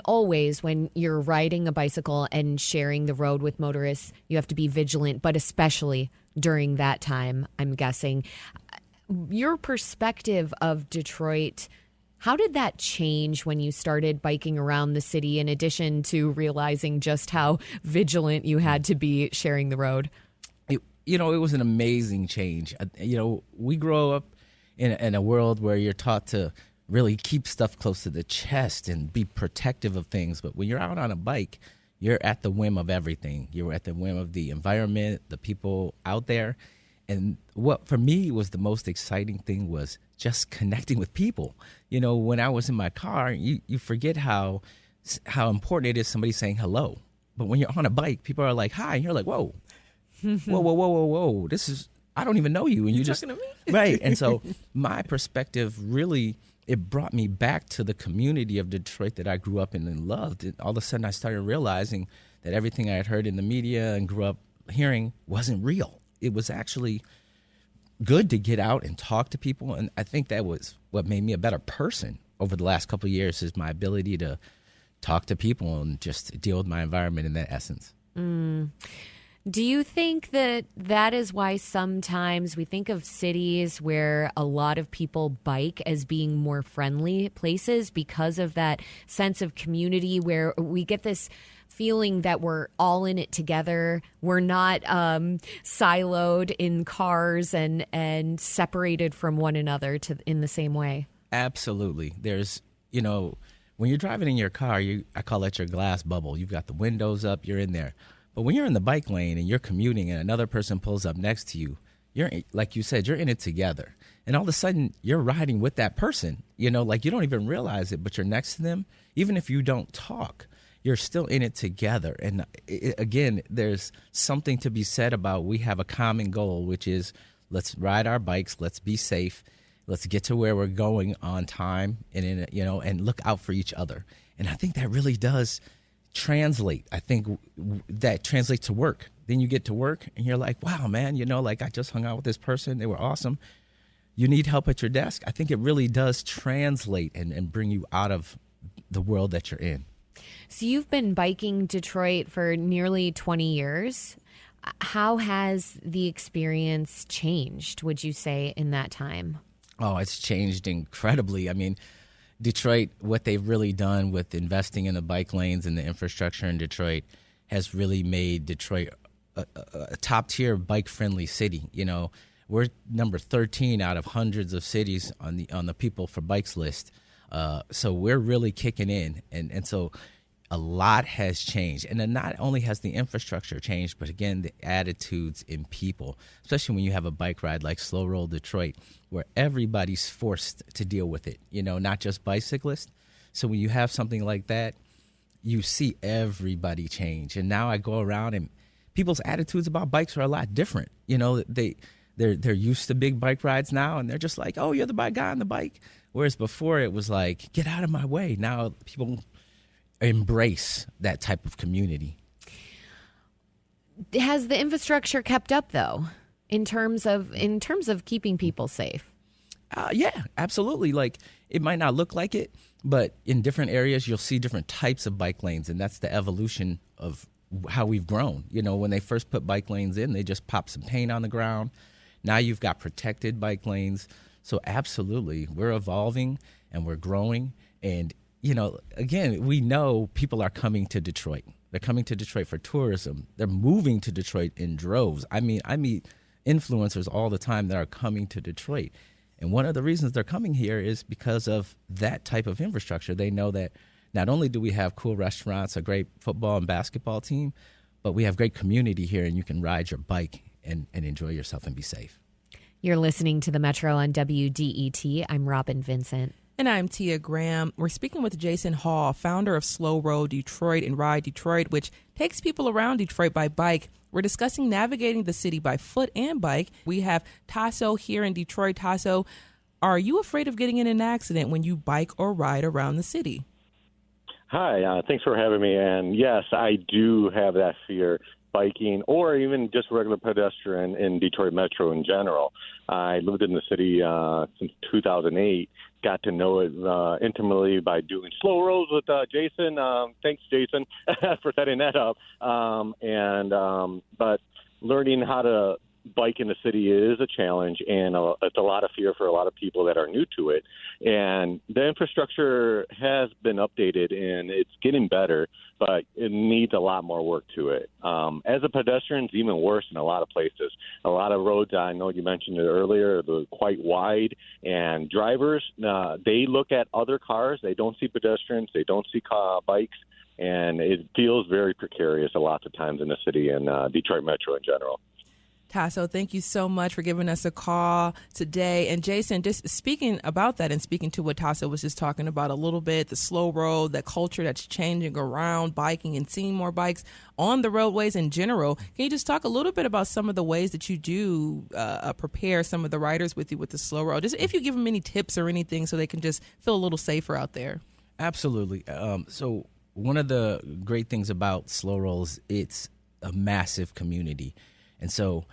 always when you're riding a bicycle and sharing the road with motorists, you have to be vigilant, but especially during that time, I'm guessing. Your perspective of Detroit, how did that change when you started biking around the city, in addition to realizing just how vigilant you had to be sharing the road? It was an amazing change. We grow up in a world where you're taught to really keep stuff close to the chest and be protective of things. But when you're out on a bike, you're at the whim of everything. You're at the whim of the environment, the people out there. And what for me was the most exciting thing was just connecting with people. When I was in my car, you forget how important it is somebody saying hello. But when you're on a bike, people are like, hi, and you're like, whoa, whoa, whoa, whoa, whoa, whoa. This is I don't even know you. And you just, talking to me? right. And so my perspective really, it brought me back to the community of Detroit that I grew up in and loved. And all of a sudden I started realizing that everything I had heard in the media and grew up hearing wasn't real. It was actually good to get out and talk to people. And I think that was what made me a better person over the last couple of years, is my ability to talk to people and just deal with my environment in that essence. Do you think that that is why sometimes we think of cities where a lot of people bike as being more friendly places because of that sense of community, where we get this feeling that we're all in it together? We're not siloed in cars and separated from one another in the same way. Absolutely. There's, when you're driving in your car, I call it your glass bubble. You've got the windows up, you're in there. But when you're in the bike lane and you're commuting and another person pulls up next to you, you're, like you said, you're in it together. And all of a sudden, you're riding with that person. Like you don't even realize it, but you're next to them. Even if you don't talk, you're still in it together. And again, there's something to be said about we have a common goal, which is let's ride our bikes, let's be safe, let's get to where we're going on time, and and look out for each other. And I think that really does translate. I think that translates to work. Then you get to work and you're like, wow, man, like I just hung out with this person. They were awesome. You need help at your desk. I think it really does translate and bring you out of the world that you're in. So you've been biking Detroit for nearly 20 years. How has the experience changed, would you say, in that time? Oh, it's changed incredibly. I mean, Detroit, what they've really done with investing in the bike lanes and the infrastructure in Detroit has really made Detroit a top-tier bike-friendly city. We're number 13 out of hundreds of cities on the People for Bikes list. So we're really kicking in, and so a lot has changed. And then not only has the infrastructure changed, but again, the attitudes in people, especially when you have a bike ride like Slow Roll Detroit, where everybody's forced to deal with it, not just bicyclists. So when you have something like that, you see everybody change. And now I go around and people's attitudes about bikes are a lot different. They're used to big bike rides now, and they're just like, oh, you're the bike guy on the bike. Whereas before it was like, get out of my way. Now people embrace that type of community. Has the infrastructure kept up, though, in terms of keeping people safe? Yeah, absolutely. Like, it might not look like it, but in different areas you'll see different types of bike lanes, and that's the evolution of how we've grown. When they first put bike lanes in, they just popped some paint on the ground. Now you've got protected bike lanes. So absolutely, we're evolving and we're growing. And again, we know people are coming to Detroit. They're coming to Detroit for tourism. They're moving to Detroit in droves. I mean, I meet influencers all the time that are coming to Detroit. And one of the reasons they're coming here is because of that type of infrastructure. They know that not only do we have cool restaurants, a great football and basketball team, but we have great community here, and you can ride your bike and enjoy yourself and be safe. You're listening to The Metro on WDET. I'm Robin Vincent. And I'm Tia Graham. We're speaking with Jason Hall, founder of Slow Roll Detroit and Ride Detroit, which takes people around Detroit by bike. We're discussing navigating the city by foot and bike. We have Tasso here in Detroit. Tasso, are you afraid of getting in an accident when you bike or ride around the city? Hi, thanks for having me. And yes, I do have that fear, biking or even just regular pedestrian in Detroit Metro in general. I lived in the city since 2008, got to know it intimately by doing slow rolls with Jason. Thanks, Jason, for setting that up. But learning how to bike in the city is a challenge, and it's a lot of fear for a lot of people that are new to it. And the infrastructure has been updated, and it's getting better, but it needs a lot more work to it. As a pedestrian, it's even worse in a lot of places. A lot of roads, I know you mentioned it earlier, they're quite wide, and drivers, they look at other cars. They don't see pedestrians. They don't see bikes, and it feels very precarious a lot of times in the city and Detroit Metro in general. Tasso, thank you so much for giving us a call today. And Jason, just speaking about that and speaking to what Tasso was just talking about a little bit, the slow road, that culture that's changing around biking and seeing more bikes on the roadways in general. Can you just talk a little bit about some of the ways that you do prepare some of the riders with you with the slow road? Just if you give them any tips or anything so they can just feel a little safer out there. Absolutely. So one of the great things about slow rolls, it's a massive community. And so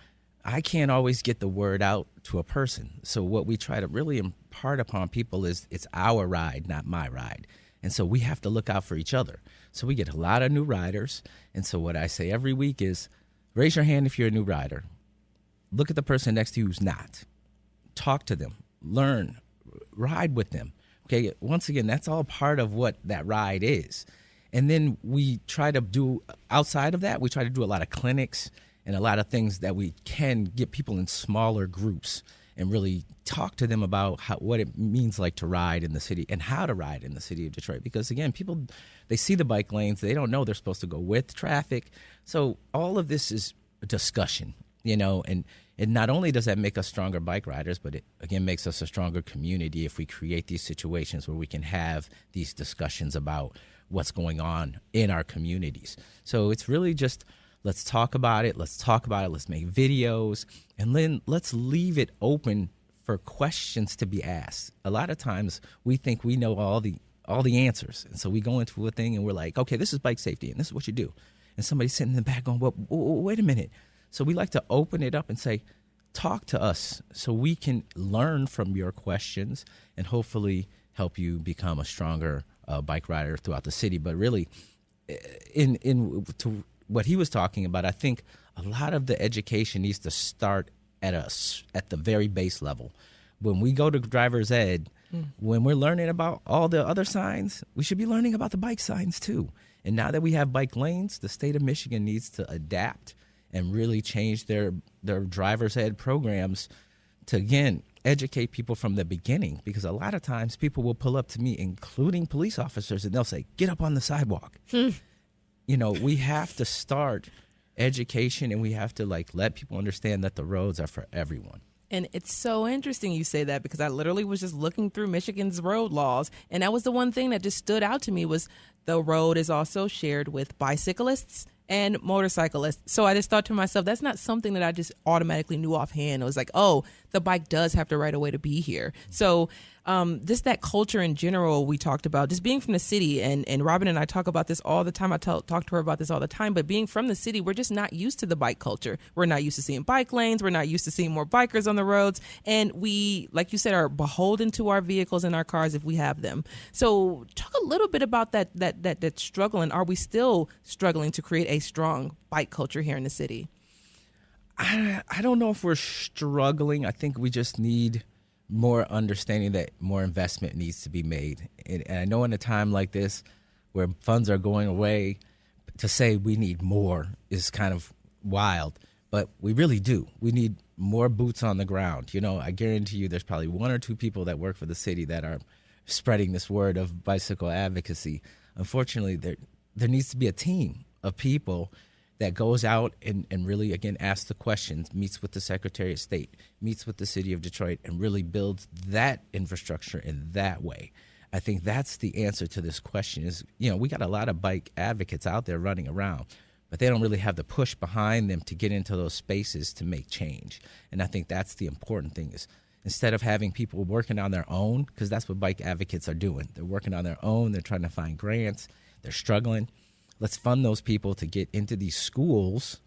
I can't always get the word out to a person. So what we try to really impart upon people is it's our ride, not my ride. And so we have to look out for each other. So we get a lot of new riders. And so what I say every week is raise your hand if you're a new rider. Look at the person next to you who's not. Talk to them. Learn. Ride with them. Okay, once again, that's all part of what that ride is. And then we try to do, outside of that, we try to do a lot of clinics and a lot of things that we can get people in smaller groups and really talk to them about what it means like to ride in the city and how to ride in the city of Detroit. Because, again, people, they see the bike lanes. They don't know they're supposed to go with traffic. So all of this is a discussion, and not only does that make us stronger bike riders, but it, again, makes us a stronger community if we create these situations where we can have these discussions about what's going on in our communities. So it's really just let's talk about it. Let's make videos, and then let's leave it open for questions to be asked. A lot of times we think we know all the answers, and so we go into a thing and we're like, okay, this is bike safety, and this is what you do. And somebody's sitting in the back going, well, wait a minute. So we like to open it up and say, talk to us so we can learn from your questions and hopefully help you become a stronger bike rider throughout the city. But really, to what he was talking about, I think a lot of the education needs to start at the very base level. When we go to driver's ed, when we're learning about all the other signs, we should be learning about the bike signs too. And now that we have bike lanes, the state of Michigan needs to adapt and really change their driver's ed programs to, again, educate people from the beginning. Because a lot of times people will pull up to me, including police officers, and they'll say, get up on the sidewalk. We have to start education, and we have to let people understand that the roads are for everyone. And it's so interesting you say that, because I literally was just looking through Michigan's road laws, and that was the one thing that just stood out to me was the road is also shared with bicyclists and motorcyclists. So I just thought to myself, that's not something that I just automatically knew offhand. It was like, oh, the bike does have the right of way to be here. So just that culture in general we talked about, just being from the city, and Robin and I talk about this all the time. I talk to her about this all the time, but being from the city, we're just not used to the bike culture. We're not used to seeing bike lanes. We're not used to seeing more bikers on the roads. And we, like you said, are beholden to our vehicles and our cars if we have them. So talk a little bit about that struggle, and are we still struggling to create a strong bike culture here in the city? I don't know if we're struggling. I think we just need more understanding that more investment needs to be made. And I know in a time like this where funds are going away, to say we need more is kind of wild, but we really do. We need more boots on the ground. I guarantee you there's probably one or two people that work for the city that are spreading this word of bicycle advocacy. Unfortunately, there needs to be a team of people that goes out and really, again, asks the questions, meets with the Secretary of State, meets with the city of Detroit, and really builds that infrastructure in that way. I think that's the answer to this question is, we got a lot of bike advocates out there running around, but they don't really have the push behind them to get into those spaces to make change. And I think that's the important thing is instead of having people working on their own, because that's what bike advocates are doing. They're working on their own. They're trying to find grants. They're struggling. Let's fund those people to get into these schools,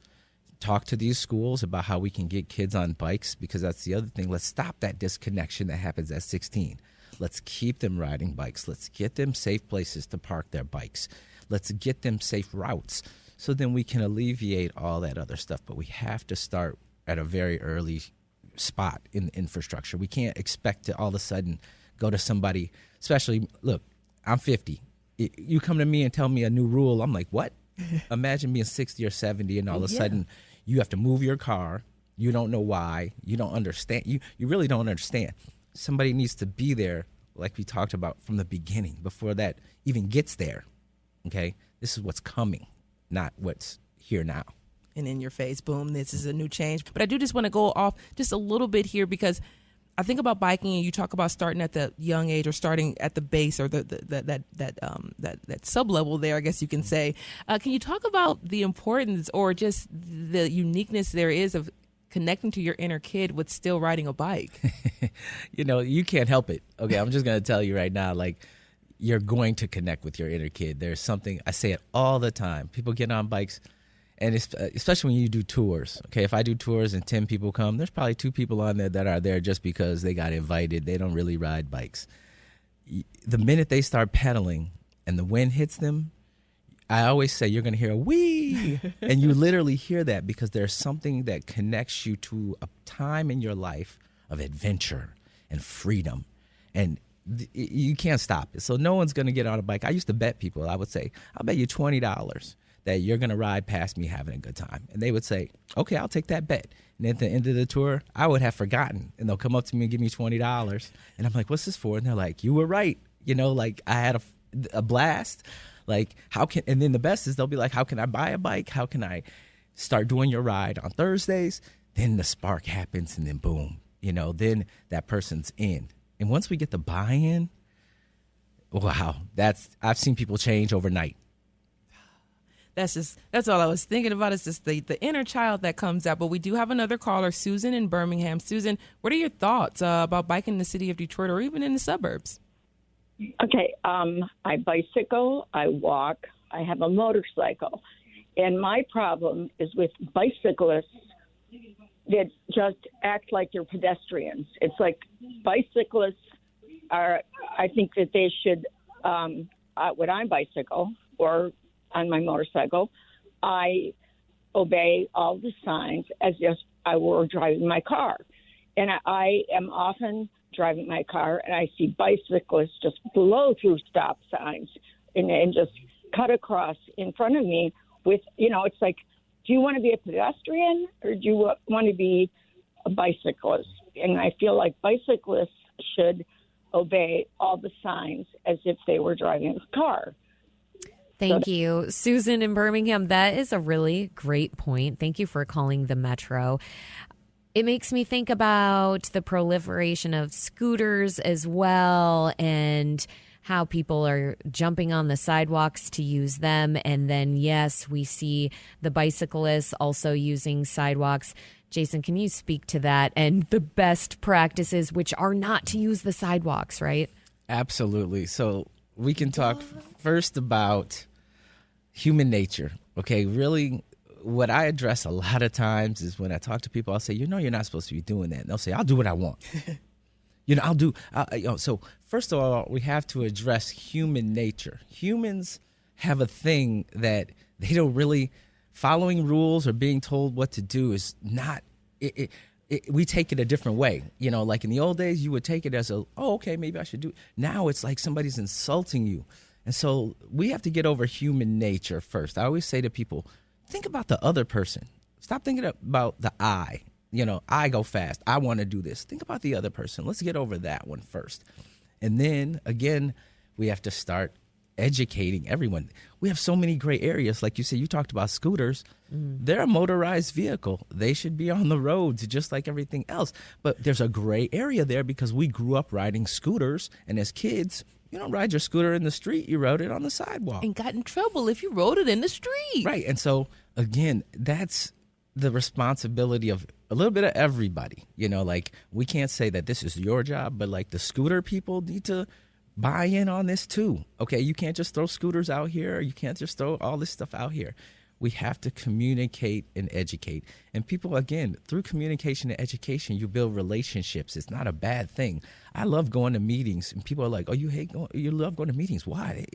talk to these schools about how we can get kids on bikes, because that's the other thing. Let's stop that disconnection that happens at 16. Let's keep them riding bikes. Let's get them safe places to park their bikes. Let's get them safe routes so then we can alleviate all that other stuff. But we have to start at a very early spot in the infrastructure. We can't expect to all of a sudden go to somebody, especially, look, I'm 50. You come to me and tell me a new rule, I'm like, what? Imagine being 60 or 70 and all of a sudden you have to move your car. You don't know why. You don't understand. You really don't understand. Somebody needs to be there, like we talked about from the beginning, before that even gets there. Okay? This is what's coming, not what's here now. and in your face. Boom, this is a new change. But I do just want to go off just a little bit here, because I think about biking, and you talk about starting at the young age or starting at the base or that sub level there, I guess you can say. Can you talk about the importance or just the uniqueness there is of connecting to your inner kid with still riding a bike? You can't help it. Okay, I'm just going to tell you right now, like, you're going to connect with your inner kid. There's something, I say it all the time. People get on bikes, and it's, especially when you do tours. Okay, if I do tours and 10 people come, there's probably 2 people on there that are there just because they got invited. They don't really ride bikes. The minute they start pedaling and the wind hits them, I always say you're going to hear a wee, and you literally hear that because there's something that connects you to a time in your life of adventure and freedom, and you can't stop it. So no one's going to get on a bike. I used to bet people. I would say, I'll bet you $20 that you're going to ride past me having a good time. And they would say, okay, I'll take that bet. And at the end of the tour, I would have forgotten. And they'll come up to me and give me $20. And I'm like, what's this for? And they're like, you were right. Like, I had a blast. Like, and then the best is they'll be like, how can I buy a bike? How can I start doing your ride on Thursdays? Then the spark happens, and then boom, then that person's in. And once we get the buy-in, wow, I've seen people change overnight. That's all I was thinking about, is just the inner child that comes out. But we do have another caller, Susan in Birmingham. Susan, what are your thoughts about biking in the city of Detroit or even in the suburbs? Okay, I bicycle, I walk, I have a motorcycle. And my problem is with bicyclists that just act like they're pedestrians. It's like bicyclists I think that they should, when I bicycle or on my motorcycle, I obey all the signs as if I were driving my car. And I am often driving my car, and I see bicyclists just blow through stop signs and just cut across in front of me with, it's like, do you want to be a pedestrian or do you want to be a bicyclist? And I feel like bicyclists should obey all the signs as if they were driving a car. Thank you. Susan in Birmingham, that is a really great point. Thank you for calling the Metro. It makes me think about the proliferation of scooters as well, and how people are jumping on the sidewalks to use them. And then, yes, we see the bicyclists also using sidewalks. Jason, can you speak to that and the best practices, which are not to use the sidewalks, right? Absolutely. So we can talk first about human nature. Okay, really, what I address a lot of times is when I talk to people, I'll say, you're not supposed to be doing that. And they'll say, I'll do what I want. So first of all, we have to address human nature. Humans have a thing that they don't really, following rules or being told what to do is not, we take it a different way. Like in the old days, you would take it as okay, maybe I should do it. Now it's like somebody's insulting you. And so we have to get over human nature first. I always say to people, think about the other person. Stop thinking about the I. I go fast. I want to do this. Think about the other person. Let's get over that one first. And then, again, we have to start educating everyone. We have so many gray areas. Like you said, you talked about scooters. They're a motorized vehicle. They should be on the roads just like everything else. But there's a gray area there because we grew up riding scooters. And as kids, you don't ride your scooter in the street. You rode it on the sidewalk. And got in trouble if you rode it in the street. Right. And so, again, that's the responsibility of a little bit of everybody. Like, we can't say that this is your job, but like the scooter people need to buy in on this too. Okay, you can't just throw scooters out here. You can't just throw all this stuff out here. We have to communicate and educate. And people, again, through communication and education, you build relationships. It's not a bad thing. I love going to meetings, and people are like, oh, you love going to meetings. Why?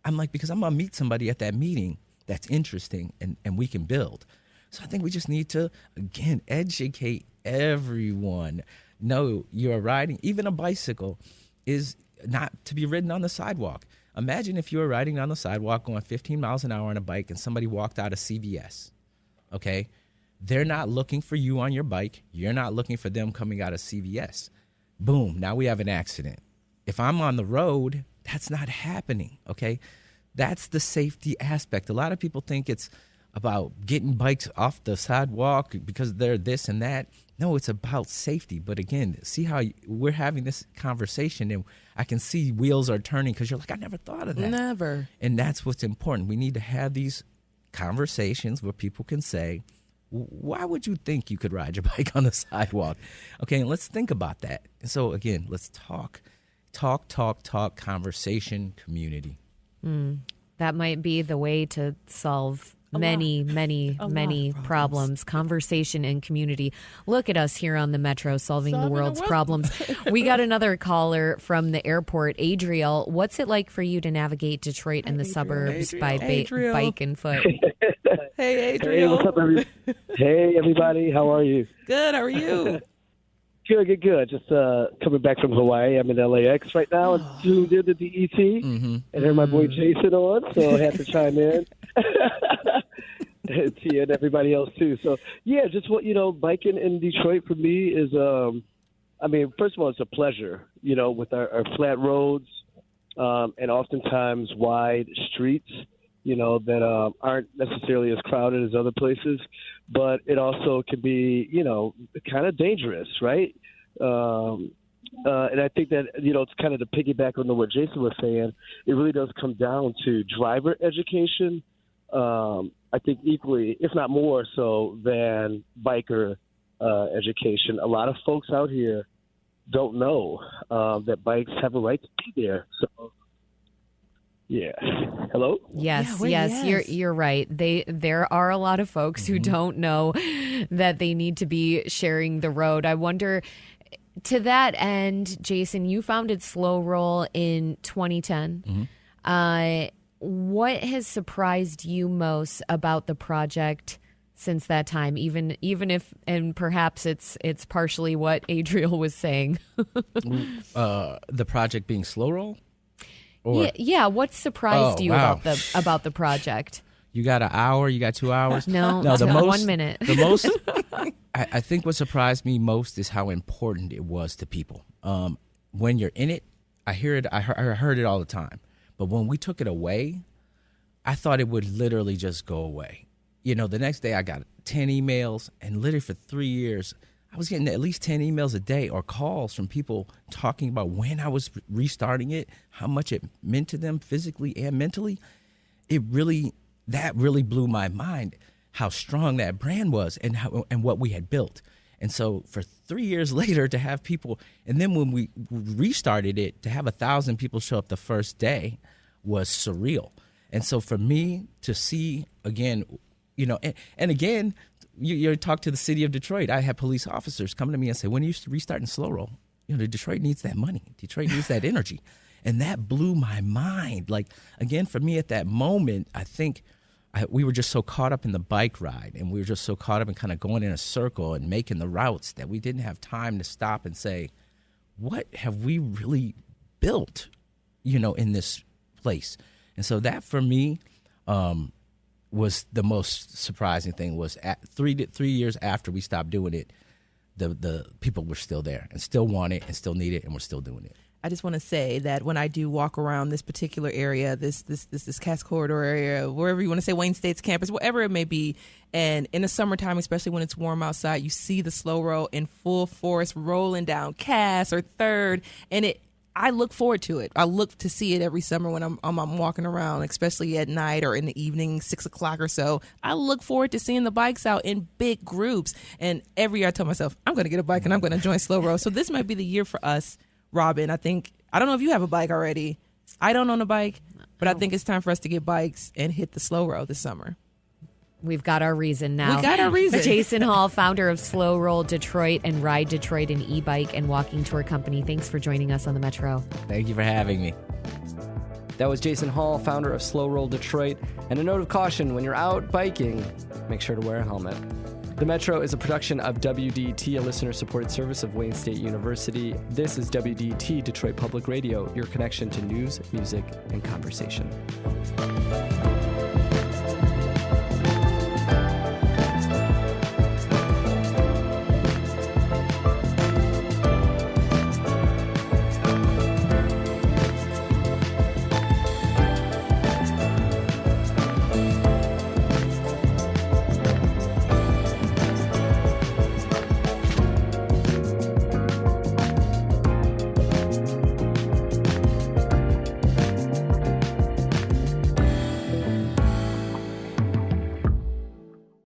I'm like, because I'm going to meet somebody at that meeting that's interesting, and we can build. So I think we just need to, again, educate everyone. No, you're riding, even a bicycle is not to be ridden on the sidewalk. Imagine if you were riding on the sidewalk going 15 miles an hour on a bike and somebody walked out of CVS, okay? They're not looking for you on your bike. You're not looking for them coming out of CVS. Boom, now we have an accident. If I'm on the road, that's not happening, okay? That's the safety aspect. A lot of people think it's, about getting bikes off the sidewalk because they're this and that. No, it's about safety. But again, see how we're having this conversation and I can see wheels are turning because you're like, I never thought of that. Never. And that's what's important. We need to have these conversations where people can say, why would you think you could ride your bike on the sidewalk? Okay, and let's think about that. And so again, let's talk, conversation, community. That might be the way to solve many problems. Conversation and community. Look at us here on the Metro solving the world's problems. We got another caller from the airport. Adriel, what's it like for you to navigate Detroit and the suburbs by bike and foot? Hey, Adriel. Hey, what's up, everybody? Hey, everybody. How are you? Good. How are you? Good. Just coming back from Hawaii. I'm in LAX right now and tuned into DET. And heard my boy Jason on, so I had to chime in. Tia and everybody else too. So yeah, just what biking in Detroit for me is first of all, it's a pleasure, with our flat roads and oftentimes wide streets, that aren't necessarily as crowded as other places, but it also can be, kind of dangerous, right? And I think that, it's kind of to piggyback on what Jason was saying, it really does come down to driver education. I think equally, if not more so, than biker education. A lot of folks out here don't know that bikes have a right to be there. So, yeah. Hello? Yes. You're right. There are a lot of folks who don't know that they need to be sharing the road. I wonder, to that end, Jason, you founded Slow Roll in 2010. What has surprised you most about the project since that time? Even if, and perhaps it's partially what Adriel was saying. The project being Slow Roll? Yeah. What surprised you about the project? You got an hour? You got 2 hours? No, the most, 1 minute. The most, I think what surprised me most is how important it was to people. When you're in it, I hear it. I heard it all the time. But when we took it away, I thought it would literally just go away. The next day I got 10 emails, and literally for 3 years, I was getting at least 10 emails a day or calls from people talking about when I was restarting it, how much it meant to them physically and mentally. That really blew my mind, how strong that brand was and what we had built. And so for 3 years later to have people, and then when we restarted it, to have 1,000 people show up the first day was surreal. And so for me to see again, and again, you talk to the city of Detroit. I had police officers come to me and say, when are you restarting Slow Roll? Detroit needs that money. Detroit needs that energy. And that blew my mind. Like, again, for me at that moment, I think we were just so caught up in the bike ride, and we were just so caught up in kind of going in a circle and making the routes that we didn't have time to stop and say, what have we really built, in this place? And so that for me was the most surprising thing. Was at 3 years after we stopped doing it, the people were still there and still want it and still need it, and we're still doing it. I just want to say that when I do walk around this particular area, this Cass Corridor area, wherever you want to say, Wayne State's campus, wherever it may be, and in the summertime, especially when it's warm outside, you see the Slow Roll in full force rolling down Cass or 3rd, and I look forward to it. I look to see it every summer when I'm walking around, especially at night or in the evening, 6 o'clock or so. I look forward to seeing the bikes out in big groups, and every year I tell myself, I'm going to get a bike and I'm going to join Slow Roll. So this might be the year for us. Robin, I don't know if you have a bike already. I don't own a bike, but I think it's time for us to get bikes and hit the Slow Roll this summer. We've got our reason now. Jason Hall, founder of Slow Roll Detroit and Ride Detroit, an e-bike and walking tour company. Thanks for joining us on the Metro. Thank you for having me. That was Jason Hall, founder of Slow Roll Detroit. And a note of caution, when you're out biking, make sure to wear a helmet. The Metro is a production of WDT, a listener-supported service of Wayne State University. This is WDT, Detroit Public Radio, your connection to news, music, and conversation.